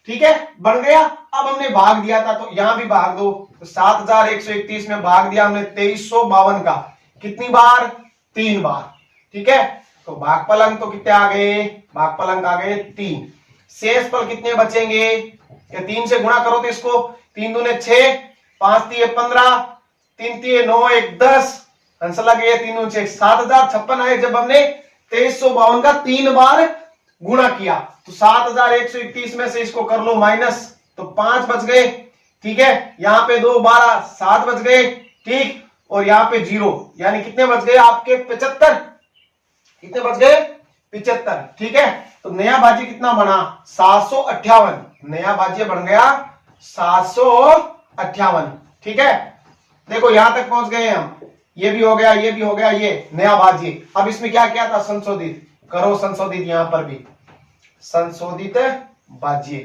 ठीक है बन गया। अब हमने भाग दिया था तो यहां भी भाग दो, तो 7131 में भाग दिया हमने 2352 का, कितनी बार 3 बार, ठीक है, तो भागफल अंक तो कितने आ गए, भागफल अंक आ गए 3, शेषफल कितने बचेंगे, 3 से गुणा करो तो इसको, 3 दूने 6, 5 3 15, 3 3 9 1 10, आंसर लगे 3 दूने 6, 7056 आए जब हमने 2352 का 3 बार गुणा किया, तो 7131 में से इसको कर लो माइनस, तो 5 बच गए, ठीक है, यहां पे 2 12 7 बच गए, ठीक, और यहां पे 0, यानी कितने बच गए आपके 75, कितने बच गए 75, ठीक है। तो नया भाज्य कितना बना 758, नया भाज्य बन गया 758। ठीक है, देखो यहां तक पहुंच गए हम, ये भी हो गया, ये भी हो गया, ये नया भाज्य। अब इसमें क्या किया था, संशोधित करो, संशोधित यहां पर भी संशोधित भाज्य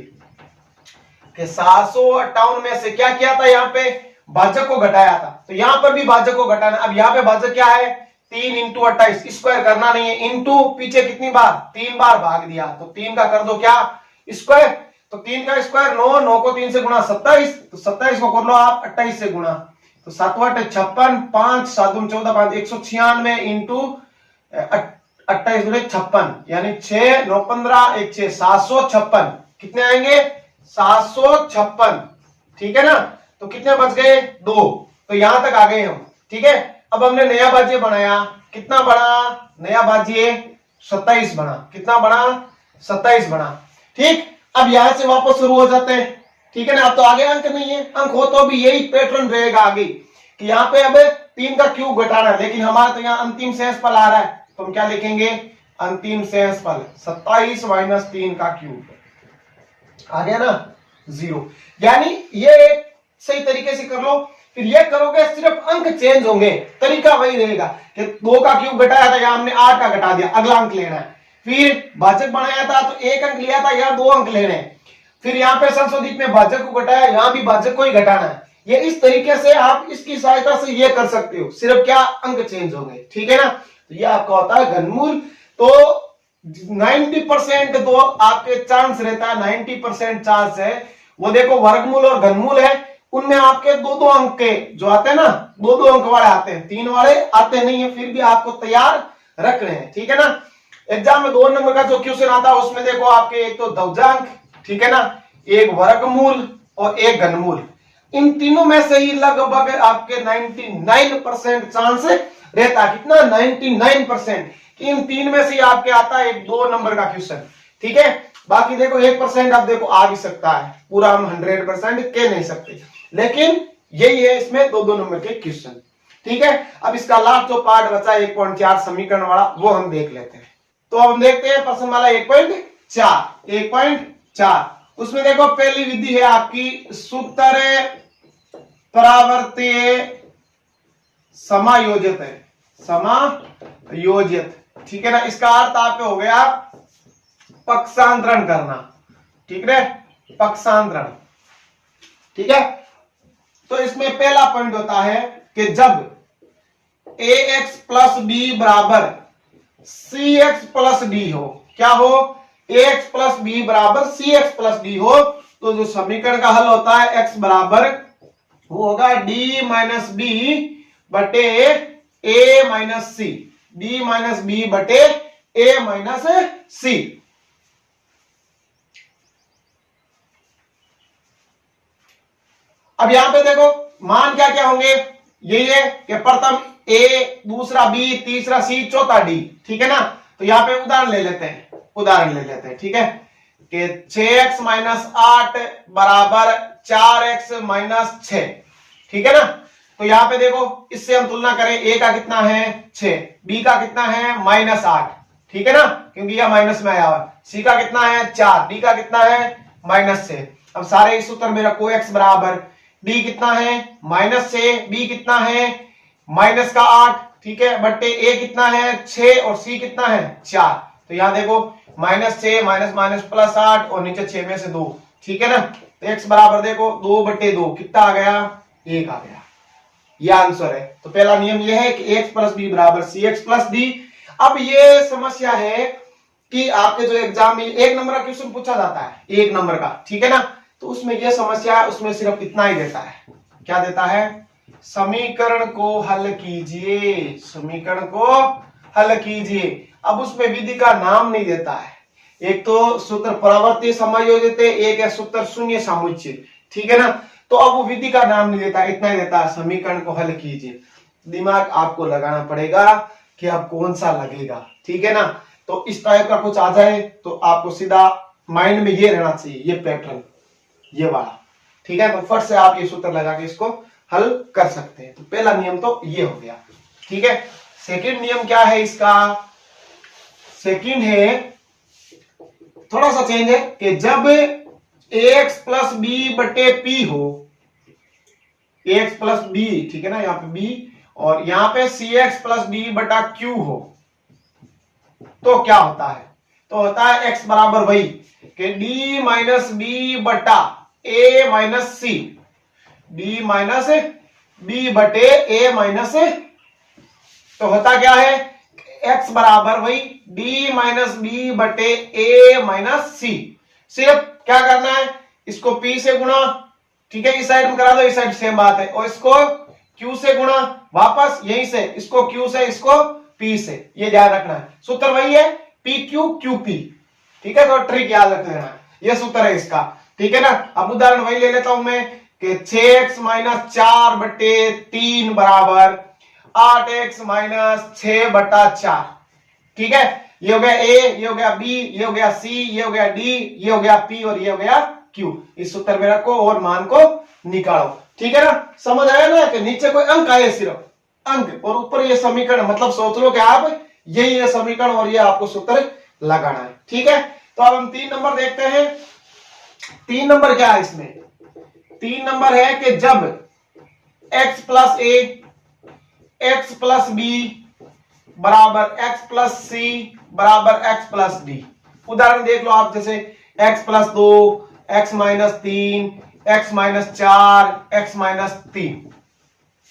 के 758 में से क्या किया था, यहाँ पे भाजक को घटाया था, तो यहां पर भी भाजक को घटाना। अब यहाँ पे भाजक क्या है 3 इंटू 28, स्क्वायर करना नहीं है, इंटू पीछे कितनी बार 3 बार भाग दिया, तो 3 का कर दो क्या स्क्वायर, तो 3 का स्क्वायर 9, 9 को 3 से गुणा 27, तो 27 को कर लो आप 28 से गुणा, तो 7 56, 5 7 14, 5 196 इंटू 28 गुणे 56, यानी 6 9 15 1 6 756, कितने आएंगे 756। ठीक है ना, तो कितने बच गए 2, तो यहां तक आ गए हम। ठीक है, अब हमने नया भाज्य बनाया, कितना बना नया भाज्य 27 बना, कितना बना 27 बना। ठीक, अब यहां से वापस शुरू हो जाते हैं। ठीक है ना, अब तो आगे अंक नहीं है, अंक हो तो भी यही पैटर्न रहेगा आगे कि यहाँ पे अब 3 का क्यूब घटाना है, लेकिन हमारा तो यहाँ अंतिम शेषफल आ रहा है, तो हम क्या लिखेंगे अंतिम शेषफल 27 माइनस 3 का क्यूब, आ गया ना 0। यानी ये एक सही तरीके से कर लो, फिर ये करोगे सिर्फ अंक चेंज होंगे, तरीका वही रहेगा कि 2 का क्यूब घटाया था, यहाँ हमने 8 का घटा दिया, अगला अंक लेना है। फिर भाजक बनाया था तो 1 अंक लिया था, यहाँ 2 अंक लेने हैं। फिर यहाँ पे संशोधित में भाजक को घटाया, यहाँ भी भाजक को ही घटाना है। ये इस तरीके से आप इसकी सहायता से ये कर सकते हो, सिर्फ क्या अंक चेंज होंगे। ठीक है ना, तो ये आपका होता है घनमूल। तो 90% तो आपके चांस रहता है, 90% चांस है वो देखो वर्गमूल और घनमूल है, उनमें आपके 2-2 अंक के जो आते हैं ना, 2-2 अंक वाले आते हैं, 3 वाले आते नहीं है, फिर भी आपको तैयार रखने हैं। ठीक है ना, एग्जाम में 2 नंबर का जो क्वेश्चन आता है उसमें देखो आपके एक तो दवजांक, ठीक है ना, एक वर्गमूल और एक घनमूल, इन तीनों में से ही लगभग आपके 99% चांस रहता है। कितना 99%, इन 3 में से आपके आता है एक 2 नंबर का क्वेश्चन। ठीक है, बाकी देखो 1% आप देखो आ भी सकता है, पूरा हम 100% कह नहीं सकते, लेकिन यही है इसमें 2-2 नंबर के क्वेश्चन। ठीक है, अब इसका लास्ट जो पार्ट बचा 1.4 समीकरण वाला वो हम देख लेते हैं। तो अब हम देखते हैं प्रश्न वाला 1.4, उसमें देखो पहली विधि है आपकी सूत्र परावर्तीय समायोजित है, समायोजित। ठीक है ना, इसका अर्थ आप हो गया पक्षांतरण करना। ठीक है, पक्षांतरण। ठीक है, तो इसमें पहला पॉइंट होता है कि जब ax प्लस बी बराबर cx प्लस डी हो, क्या हो ax प्लस बी बराबर cx प्लस डी हो, तो जो समीकरण का हल होता है x बराबर वो होगा d माइनस बी बटे a minus C, d minus B बटे a माइनस सी। अब यहां पे देखो मान क्या क्या होंगे, ये कि प्रथम a, दूसरा b, तीसरा c, चौथा d। ठीक है ना, तो यहां पे उदाहरण ले लेते हैं। ठीक है, कि 6x माइनस 8 बराबर 4x माइनस 6। ठीक है ना, तो यहां पे देखो इससे हम तुलना करें, a का कितना है 6, b का कितना है माइनस 8। ठीक है ना, क्योंकि यह माइनस में आया हुआ, c का कितना है 4, d का कितना है माइनस 6। अब सारे इस सूत्र में रखो, x बराबर d कितना है माइनस 6, b कितना है माइनस का 8, ठीक है, बट्टे a कितना है 6 और c कितना है 4। तो यहां देखो माइनस 6 माइनस माइनस प्लस 8 और नीचे 6 में से 2। ठीक है ना, तो x बराबर देखो 2/2 कितना आ गया 1 आ गया, यह आंसर है। तो पहला नियम यह है कि x प्लस बी बराबर cx प्लस डी। अब ये समस्या है कि आपके जो एग्जाम में 1 नंबर का क्वेश्चन पूछा जाता है, 1 नंबर का। ठीक है ना, तो उसमें यह समस्या है, उसमें सिर्फ इतना ही देता है, क्या देता है, समीकरण को हल कीजिए, समीकरण को हल कीजिए। अब उसमें विधि का नाम नहीं देता है, एक तो सूत्र परावर्ती समायोजित है, एक है सूत्र शून्य समुच्चय। ठीक है ना, तो अब वो विधि का नाम नहीं देता, इतना ही देता है, समीकरण को हल कीजिए। दिमाग आपको लगाना पड़ेगा कि अब कौन सा लगेगा। ठीक है ना, तो इस टाइप का कुछ आ जाए तो आपको सीधा माइंड में ये रहना चाहिए, ये पैटर्न ये वाला। ठीक है, तो फट से आप ये सूत्र लगा के इसको हल कर सकते हैं। तो पहला नियम तो ये हो गया। ठीक है, सेकंड नियम क्या है इसका, सेकंड है थोड़ा सा चेंज है कि जब ax प्लस बी बटे पी हो, ax प्लस बी, ठीक है ना, यहाँ पे b, और यहाँ पे cx प्लस डी बटा q हो, तो क्या होता है? तो होता है x बराबर वही कि d माइनस बी बटा a minus C, d minus B बटे a माइनस, तो होता क्या है? x बराबर वही d माइनस बी बटे a माइनस सी। सिर्फ क्या करना है, इसको p से गुणा, ठीक है, इस साइड में करा दो, इस साइड सेम बात है, और इसको q से गुणा, वापस यहीं से इसको q से, इसको p से, ये ध्यान रखना है। सूत्र वही है pq qp, ठीक है, तो ट्रिक याद रख लेना, ये सूत्र है इसका, ठीक है ना। अब उदाहरण वही ले लेता हूं मैं कि 6x माइनस 4 बटे 3 बराबर 8x माइनस 6 बटा 4, ठीक है। ये हो गया a, ये हो गया b, ये हो गया c, ये हो गया d, ये हो गया p और ये हो गया q। इस सूत्र में रखो और मान को निकालो, ठीक है ना। समझ आया ना कि नीचे कोई अंक आए, सिर्फ अंक, और ऊपर ये समीकरण, मतलब सोच लो कि आप यही है समीकरण और ये आपको सूत्र लगाना है, ठीक है। तो अब हम 3 नंबर देखते हैं। 3 नंबर क्या है इसमें? 3 नंबर है कि जब x प्लस ए, x प्लस बी बराबर x प्लस सी बराबर x प्लस डी। उदाहरण देख लो आप, जैसे x plus 2, x minus 3, x minus 4, x minus 3,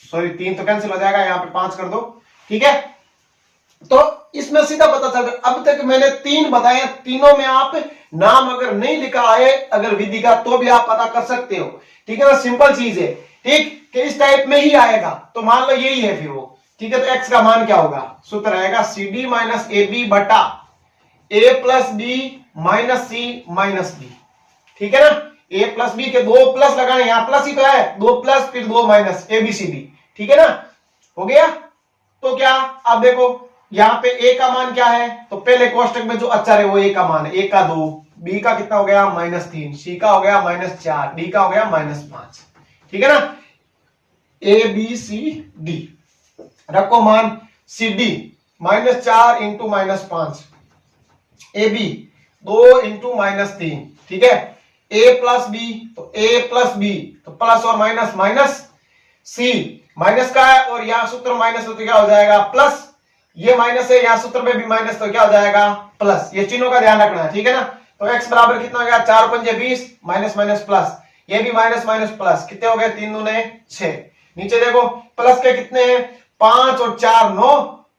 sorry 3 तो कैंसिल हो जाएगा, यहाँ पे 5 कर दो, ठीक है। तो इसमें सीधा पता चल गया, अब तक मैंने 3 बताए, तीनों में आप नाम अगर नहीं लिखा है अगर विधि का, तो भी आप पता कर सकते हो, ठीक है ना। सिंपल चीज है, ठीक, कि इस टाइप में ही आएगा, तो मान लो यही है फिर वो, ठीक है। तो x का मान क्या होगा? सूत्र आएगा C D minus A B बटा A plus B minus C minus B, ठीक है ना। ए प्लस बी के 2 प्लस लगाने, यहां प्लस ही तो है, 2 प्लस फिर 2 minus, A B C D, ठीक है ना, हो गया। तो क्या, अब देखो यहां पे a का मान क्या है, तो पहले कोष्टक में जो अचर है वो a का मान है, a का 2, b का कितना हो गया -3, c का हो गया -4, d का हो गया -5, ठीक है ना। a b c d रखो मान, C D -4 into -5, A B 2 into -3, ठीक है। a प्लस बी, तो a प्लस बी, तो प्लस और माइनस माइनस, c माइनस का है और यहां सूत्र माइनस हो तो क्या हो जाएगा प्लस, ये माइनस है, यहां सूत्र में भी माइनस, तो क्या हो जाएगा प्लस। ये चिन्हों का ध्यान रखना है, ठीक है ना। तो x बराबर कितना हो गया, 4 पंजे 20, माइनस माइनस प्लस, ये भी माइनस माइनस प्लस, कितने हो गए 3 दूने 6। नीचे देखो प्लस के कितने हैं, 5 और 4 9,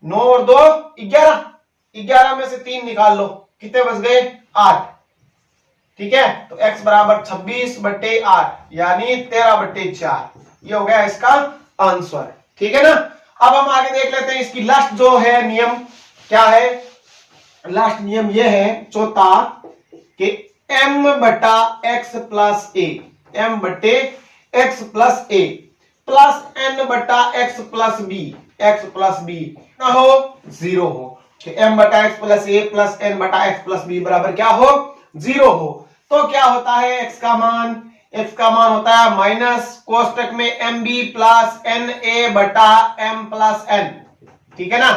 9 और 2 11, 11 में से 3 निकाल लो, कितने बच गए 8, ठीक है। तो x बराबर 26 बटे 8 यानी 13 बटे 4, ये हो गया इसका आंसर, ठीक है ना। अब हम आगे देख लेते हैं, इसकी लास्ट जो है नियम क्या है, लास्ट नियम ये है चौथा कि m बटा x प्लस ए, m बटे x प्लस ए प्लस n बटा x प्लस बी ना हो 0 हो, कि m बटा x प्लस ए प्लस n बटा x प्लस बी बराबर क्या हो 0 हो। तो क्या होता है x का मान, x का मान होता है माइनस कोष्टक में M B plus N A बटा एम प्लस एन, ठीक है ना।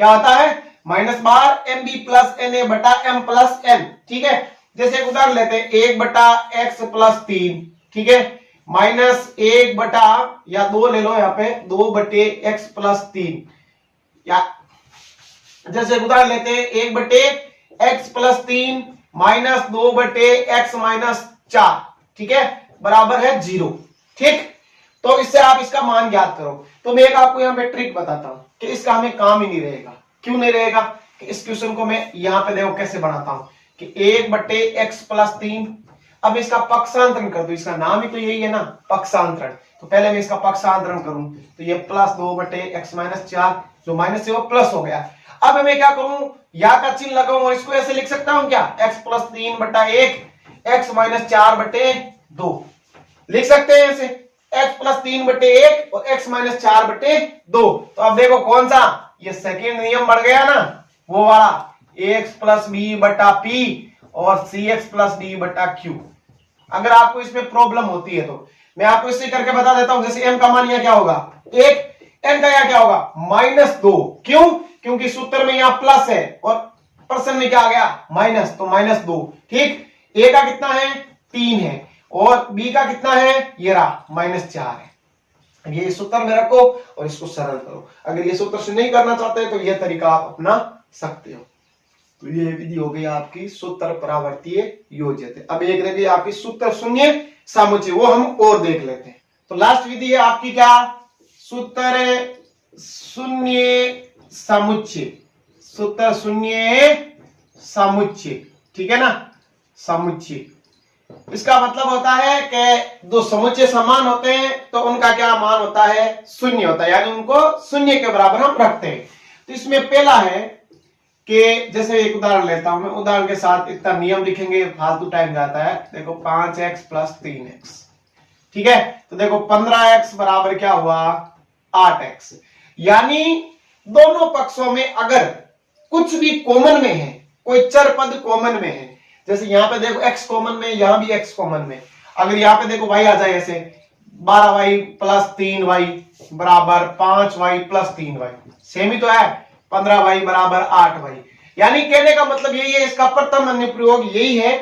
क्या होता है माइनस बार M B plus N A बटा एम प्लस एन, ठीक है। जैसे एक उदाहरण लेते हैं, 1 बटा एक्स प्लस 3, ठीक है, माइनस 1 बटा या 2 ले लो यहाँ पे 2 बटे एक्स प्लस 3, या जैसे उदाहरण लेते हैं 1 बटे एक्स प्लस 3 माइनस 2 बटे एक्स माइनस 4, ठीक है, बराबर है 0, ठीक। तो इससे आप इसका मान ज्ञात करो। तो मैं एक आपको यहाँ पे ट्रिक बताता हूं कि इसका हमें काम ही नहीं रहेगा। क्यों नहीं रहेगा? कि इस क्वेश्चन को मैं यहाँ पे देखो कैसे बनाता हूं कि 1 बटे एक्स प्लस 3, अब इसका पक्षांतरण कर दो, इसका नाम ही तो यही है ना पक्षांतरण। तो पहले मैं इसका पक्षांतरण करूं तो ये प्लस 2 बटे एक्स माइनस 4, जो माइनस से वो प्लस हो गया। अब मैं क्या करूं, या का चिन्ह लगाऊं और इसको ऐसे लिख सकता हूं क्या, एक्स प्लस 3 बटा 1 एक्स माइनस 4 बटे 2 लिख सकते हैं ऐसे, एक्स प्लस 3 बटे 1 और एक्स माइनस 4 बटे 2। तो अब देखो कौन सा, ये सेकेंड नियम बढ़ गया ना, वो वाला एक्स प्लस बी बटा पी और सी एक्स प्लस डी बटा क्यू। अगर आपको इसमें प्रॉब्लम होती है तो मैं आपको इससे करके बता देता हूं। जैसे एम का मान यहां क्या होगा 1, एन का यहां क्या होगा -2, क्यों? क्योंकि सूत्र में यहां प्लस है और परसेंट में क्या आ गया माइनस, तो -2। ठीक, ए का कितना है 3 है और बी का कितना है ये रहा -4 है। ये सूत्र में रखो और इसको सरल करो। अगर ये सूत्र से नहीं करना चाहते तो यह तरीका आप अपना सकते हो। तो ये विधि हो गई आपकी सूत्र परावर्तीय योज्यते। अब एक रही आपकी सूत्र शून्य समुच्चय, वो हम और देख लेते हैं। तो लास्ट विधि है आपकी क्या, सूत्र शून्य समुच्चय, सूत्र शून्य समुच्चय, ठीक है ना, समुच्चय। इसका मतलब होता है कि दो समुच्चय समान होते हैं तो उनका क्या मान होता है, शून्य होता है, यानी उनको शून्य के बराबर हम रखते हैं। तो इसमें पहला है कि जैसे एक उदाहरण लेता हूं मैं, उदाहरण के साथ इतना नियम लिखेंगे फालतू टाइम जाता है। देखो 5x + 3x, ठीक है। तो देखो 15x बराबर क्या हुआ 8x, यानी दोनों पक्षों में अगर कुछ भी कॉमन में है, कोई चर पद कॉमन में है, जैसे यहां पे देखो x कॉमन में, यहां भी x कॉमन में, अगर यहां पे देखो y आ जाए ऐसे 12y + 3y बराबर 5y + 3y, सेम ही तो है, 15y बराबर 8y। यानी कहने का मतलब यही है, इसका प्रथम अनुप्रयोग यही है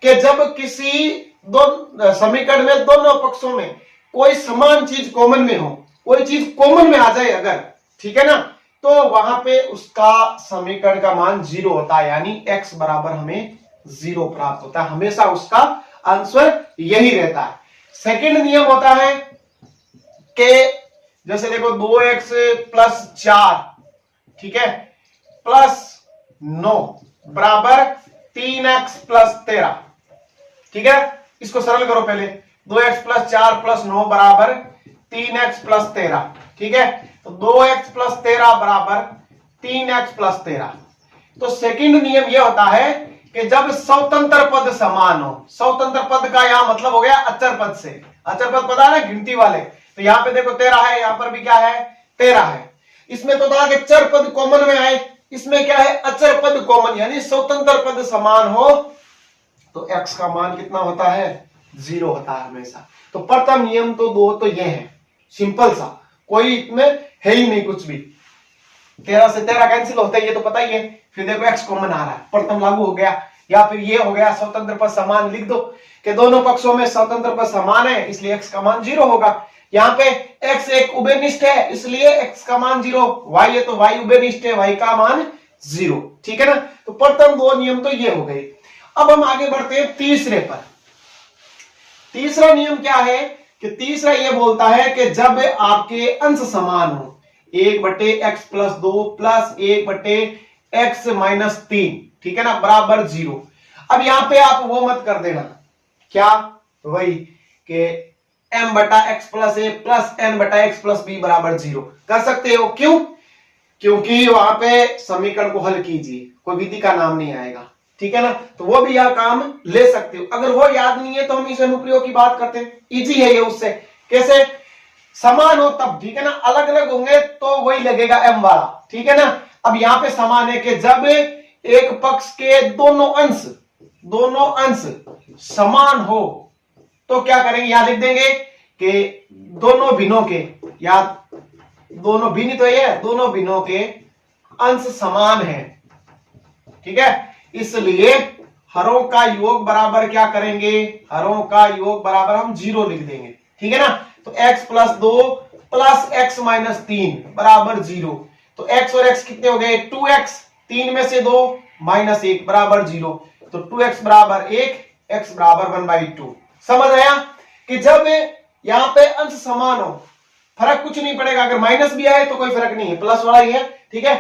कि जब किसी दो समीकरण में दोनों पक्षों में कोई समान चीज कॉमन में हो, कोई चीज कॉमन में आ जाए अगर, ठीक है ना, तो वहां पे उसका समीकरण का मान 0 होता है, यानी x बराबर हमें 0 प्राप्त होता है, हमेशा उसका आंसर यही रहता है। सेकंड नियम होता है कि जैसे देखो 2x + 4, ठीक है, +9 बराबर 3x + 13, ठीक है। इसको सरल करो पहले, 2x + 4 + 9 बराबर 3x + 13, ठीक है। तो 2x + 13 बराबर 3x + 13। तो सेकंड नियम यह होता है कि जब स्वतंत्र पद समान हो, स्वतंत्र पद का यहां मतलब हो गया अचर पद से, अचर पद पता है ना गिनती वाले, तो यहां पे देखो 13 है, यहां पर भी क्या है 13 है। इसमें तो था कि चर पद कॉमन में आए, इसमें क्या है अचर पद कॉमन, यानी स्वतंत्र पद समान हो तो x का मान कितना होता है 0 होता है हमेशा। तो प्रथम नियम तो दो तो ये है, सिंपल सा, कोई इसमें है ही नहीं कुछ भी। 13 से 13 कैंसिल होता है, ये तो पता ही है। फिर देखो x कॉमन आ रहा है, प्रथम लागू हो गया, या फिर ये हो गया स्वतंत्र पद समान, लिख दो कि दोनों पक्षों में स्वतंत्र पद समान है, इसलिए x का मान 0 होगा। यहाँ पे x एक उभयनिष्ठ है, इसलिए x का मान 0, y है तो y उभयनिष्ठ है, y का मान 0, ठीक है ना। तो प्रथम दो नियम तो ये हो गए। अब हम आगे बढ़ते हैं तीसरे पर। तीसरा नियम क्या है कि तीसरा ये बोलता है कि जब आपके अंश समान हो, 1/x + 2 + 1/x - 3, ठीक है ना, बराबर 0। अब यहां पे आप वो मत कर देना, क्या वही कि m/x + a + n/x + b बराबर 0 कर सकते हो। क्यों? क्योंकि वहां पे समीकरण को हल कीजिए, कोई विधि का नाम नहीं आएगा, ठीक है ना, तो वो भी यह काम ले सकते हो। अगर वो याद नहीं है तो हम इस अनुप्रयोग की बात करते हैं, इजी है ये उससे। कैसे? समान हो तब, ठीक है ना, अलग अलग होंगे तो वही लगेगा m वाला, ठीक है ना। अब यहां पे समान है कि जब एक पक्ष के दोनों अंश समान हो तो क्या करेंगे, यहां लिख देंगे कि दोनों भिन्नों के, या दोनों भिन्न तो ये दोनों भिन्नों के अंश समान है, ठीक है, इसलिए हरों का योग बराबर क्या करेंगे, हरों का योग बराबर हम 0 लिख देंगे, ठीक है ना। तो x + 2 + x - 3 बराबर 0। तो x और x कितने हो गए 2x, 3 में से 2 -1 बराबर 0। तो 2x बराबर 1, x बराबर 1/2। समझ आया कि जब यहां पे अंश समान हो फर्क कुछ नहीं पड़ेगा, अगर माइनस भी आए तो कोई फर्क नहीं है, प्लस वाला ही है, ठीक है।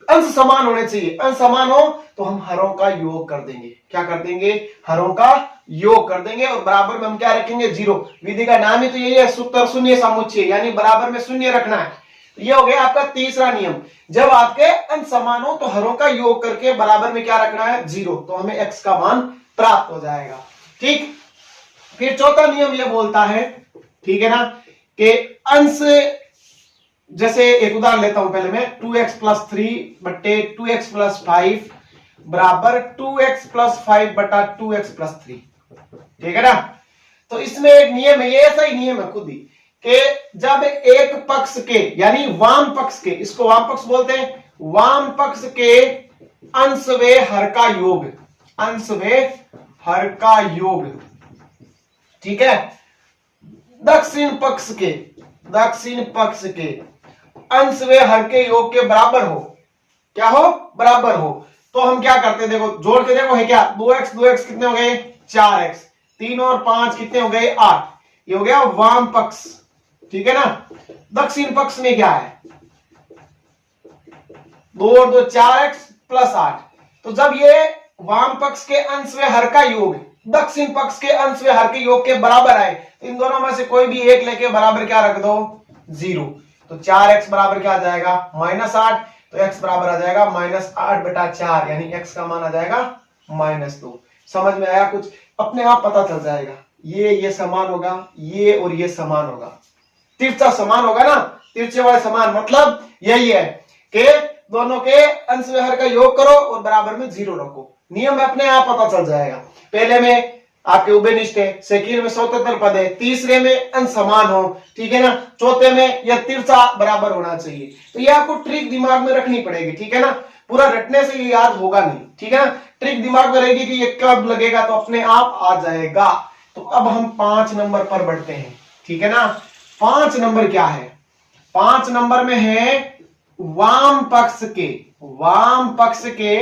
अंश समान होने चाहिए, अंश समान हो तो हम हरों का योग कर देंगे। क्या कर देंगे? हरों का योग कर देंगे, और बराबर में हम क्या रखेंगे 0। विधि का नाम ही तो यही है, सूत्र शून्य समुच्चय, यानी बराबर में शून्य रखना है। तो ये हो गया आपका तीसरा नियम, जब आपके अंश समान हो तो हरों का योग करके बराबर में क्या रखना है 0, तो हमें x का मान प्राप्त हो जाएगा, ठीक। फिर चौथा नियम ये बोलता है, ठीक है ना, कि अंश, जैसे एक उदाहरण लेता हूं पहले मैं, 2x + 3 2x + 5 बराबर 2x + 5 2x + 3, ठीक है ना। तो इसमें एक नियम है, ये ऐसा ही नियम है खुद ही, कि जब एक पक्ष के, यानी वाम पक्ष के, इसको वाम पक्ष बोलते हैं, वाम पक्ष के अंश व हर का योग, अंश व हर का योग, ठीक है। दक्षिण पक्ष के, दक्षिण पक्ष के अंश व हर के योग के बराबर हो, क्या हो, बराबर हो। तो हम क्या करते हैं, देखो जोड़ के देखो है क्या, 2x 2x कितने हो गए 4x, 3 और 5 कितने हो गए 8, ये हो गया वाम पक्ष, ठीक है ना। दक्षिण पक्ष में क्या है, 2 और 2 4x प्लस 8। तो जब ये वाम पक्ष के अंश व हर का योग दक्षिण पक्ष के अंश व हर के योग के बराबर आए, तो इन दोनों में से कोई भी एक लेके बराबर क्या रख दो 0। तो 4x बराबर क्या आ जाएगा -8, तो x बराबर आ जाएगा -8/4, यानी x का मान आ जाएगा -2। समझ में आया कुछ, अपने आप पता चल जाएगा, ये समान होगा, ये और ये समान होगा, तिरछा समान होगा ना, तिरछे वाले समान, मतलब यही है कि दोनों के अंश व हर का योग करो और बराबर में 0 रखो, नियम में अपने आप पता चल जाएगा। पहले में आपके उभयनिष्ठ है, सेकंड में स्वतंत्र पद है, तीसरे में अंश समान हो, ठीक है ना, चौथे में यह तिरछा बराबर होना चाहिए। तो ये आपको ट्रिक दिमाग में रखनी पड़ेगी, ठीक है ना, पूरा रटने से ये याद होगा नहीं, ठीक है ना, ट्रिक दिमाग में रहेगी कि ये कब लगेगा, तो अपने आप आ जाएगा। तो अब हम 5 नंबर पर बढ़ते हैं, ठीक है ना। 5 नंबर क्या है, 5 नंबर में है वाम पक्ष के, वाम पक्ष के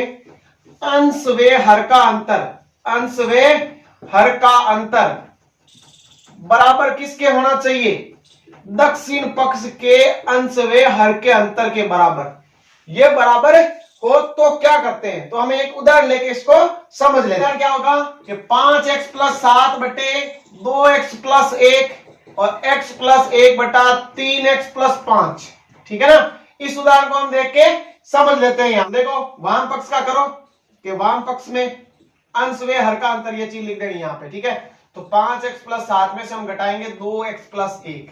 अंश व हर का अंतर, अंश व हर का अंतर बराबर किसके होना चाहिए, दक्षिण पक्ष के अंश व हर के अंतर के बराबर। ये बराबर हो तो क्या करते हैं, तो हमें एक उदाहरण लेके इसको समझ लेते हैं। क्या होगा कि 5x + 7 बटे 2x + 1 और x + 1 बटा 3x + 5, ठीक है ना। इस उदाहरण को हम देख के समझ लेते हैं। यहां देखो वाम पक्ष का करो कि वाम पक्ष में अंश व हर का अंतर, ये चीज लिख देंगे यहाँ पे, ठीक है। तो 5x + 7 में से हम घटाएंगे 2x + 1,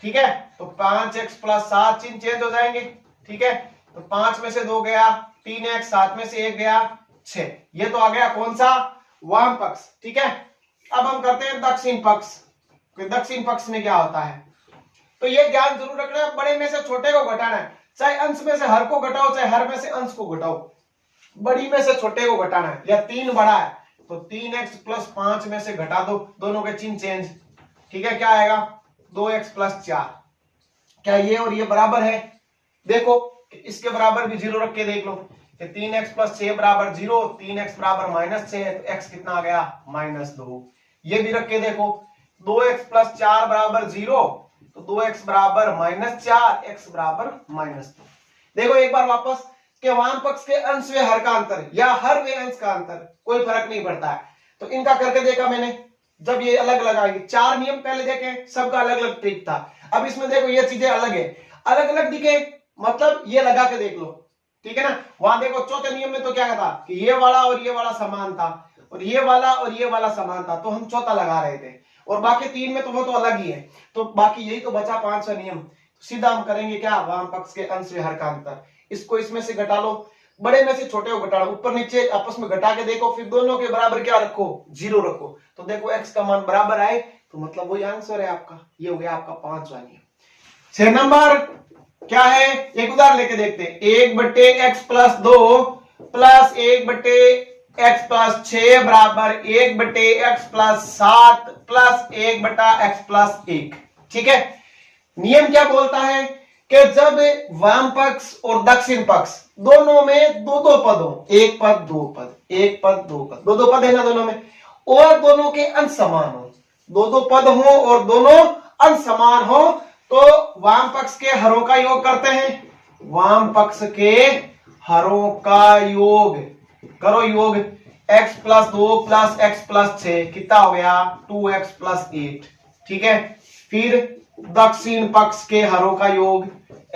ठीक है। तो 5x + 7 चिन्ह चेंज हो जाएंगे, ठीक है। तो 5 में से 2 गया 3x, 7 में से 1 गया 6, ये तो आ गया कौन सा, वाम पक्ष, ठीक है। अब हम करते हैं दक्षिण पक्ष, दक्षिण पक्ष में क्या होता है, तो ये ध्यान जरूर रखना है, बड़े में से छोटे को घटाना है, चाहे अंश में से हर को घटाओ चाहे हर में से अंश को घटाओ, बड़ी में से छोटे को घटाना है। या 3 बड़ा है तो 3x + 5 में से घटा दो, दोनों के चिन्ह चेंज, ठीक है। क्या आएगा 2x + 4, क्या ये और ये बराबर है, देखो इसके बराबर भी 0 रख के देख लो, 3x + 6 = 0, 3x बराबर -6 है, तो x कितना आ गया -2। ये भी रख के देखो 2x + 4 = 0, तो 2x बराबर -4, x बराबर -2। देखो एक बार वापस कि वाम पक्ष के अंश व हर का अंतर या हर व अंश का अंतर कोई फर्क नहीं पड़ता है, तो इनका करके देखा मैंने, जब ये अलग अलग आएंगे, 4 नियम पहले देखे, सबका अलग अलग ट्रिक था। अब इसमें देखो ये चीजें अलग है, अलग अलग दिखे, मतलब ये लगा के देख लो, ठीक है ना। वहां देखो चौथे नियम में तो क्या था कि ये वाला और ये वाला समान था, और ये वाला और ये वाला समान था, तो हम चौथा लगा रहे थे, और बाकी 3 में तो वो तो अलग ही है। तो बाकी यही तो बचा 5वां नियम, तो सीधा हम करेंगे क्या, वाम पक्ष के अंश व हर का अंतर, इसको इसमें से घटा लो, बड़े में से छोटे को घटा लो, ऊपर नीचे आपस में घटा के देखो, फिर दोनों के बराबर क्या रखो 0 रखो, तो देखो x का मान बराबर आए, तो मतलब वही आंसर है आपका। ये हो गया आपका 5वां नियम। 6 नंबर क्या है, एक उदाहरण लेके देखते हैं। 1/x + 2 + 1/x + 6 बराबर 1/x + 7 + 1/x + 1, ठीक है। नियम क्या बोलता है कि जब वाम पक्ष और दक्षिण पक्ष दोनों में 2-2 पद हो, एक पद 2 पद, एक पद 2 पद, 2-2 पद है ना दोनों में, और दोनों के अंश समान हो, 2-2 पद हो और दोनों अंश समान हो, तो वाम पक्ष के हरों का योग करते हैं, वाम पक्ष के हरों का योग करो, योग x + 2 + x + 6 कितना हो गया 2x + 8, ठीक है। फिर दक्षिण पक्ष के हरों का योग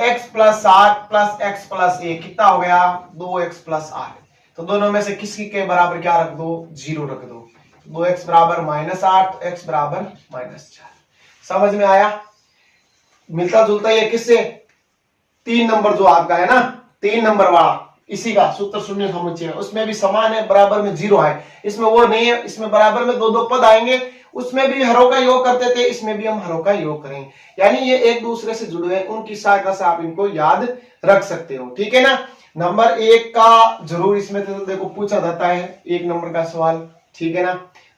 x + 7 + x + 1 कितना हो गया 2x + 8, तो दोनों में से किसी के बराबर क्या रख दो 0 रख दो, 2x बराबर -8, x बराबर -4। समझ में आया, मिलता जुलता ये किससे, 3 नंबर जो आपका है ना, 3 नंबर वाला, इसी का सूत्र शून्य समुच्चय, उसमें भी समान है, बराबर में 0 है, इसमें वो नहीं है, इसमें बराबर में 2-2 पद आएंगे, उसमें भी हरों का योग करते थे, इसमें भी हम हरों का योग करेंगे, यानी ये एक दूसरे से जुड़े हैं, उनकी सहायता से आप इनको याद रख सकते हो, ठीक है ना। नंबर 1 का जरूर इसमें तो देखो पूछा जाता है 1 नंबर का सवाल, ठीक है ना।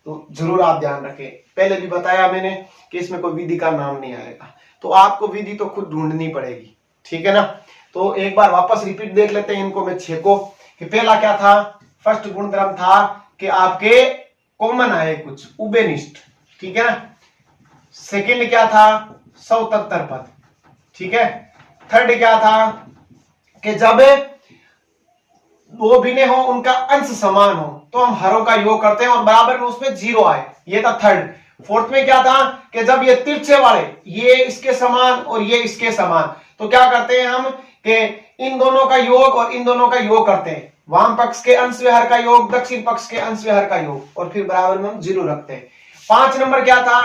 तो जरूर आप ध्यान रखें, पहले भी बताया मैंने कि इसमें कोई विधि का नाम नहीं आएगा, तो आपको विधि तो खुद ढूंढनी पड़ेगी, ठीक है ना। तो एक बार वापस रिपीट देख लेते हैं इनको मैं 6 को, कि पहला क्या था, फर्स्ट गुणधर्म था कि आपके कॉमन आए कुछ उभयनिष्ठ, ठीक है ना। सेकंड क्या था, सौतत्तर पद, ठीक है। थर्ड क्या था कि जब दो भिन्न हो उनका अंश समान हो तो हम हरों का योग करते हैं और बराबर में उसमें 0 आए, ये था थर्ड। फोर्थ में क्या था कि जब ये तिरछे वाले, ये इसके समान और ये इसके समान, तो क्या करते हैं हम कि इन दोनों का योग और इन दोनों का योग करते हैं, वाम पक्ष के अंश व हर का योग, दक्षिण पक्ष के अंश व हर का योग, और फिर बराबर में हम 0 रखते हैं। 5 नंबर क्या था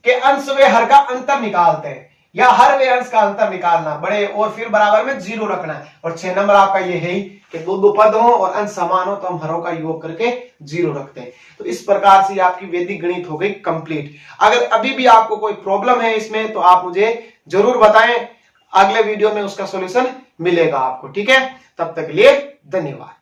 कि अंश व हर का अंतर निकालते हैं, या हर वे अंश का अंतर निकालना बड़े, और फिर बराबर में 0 रखना है। और 6 नंबर आपका ये है ही कि दो पद हो और अंश समान हो तो हम हरों का योग करके 0 रखते हैं। तो इस प्रकार से आपकी वैदिक गणित हो गई कंप्लीट। अगर अभी भी आपको कोई प्रॉब्लम है इसमें तो आप मुझे जरूर बताएं, अगले वीडियो में उसका सॉल्यूशन मिलेगा आपको, ठीक है। तब तक के लिए धन्यवाद।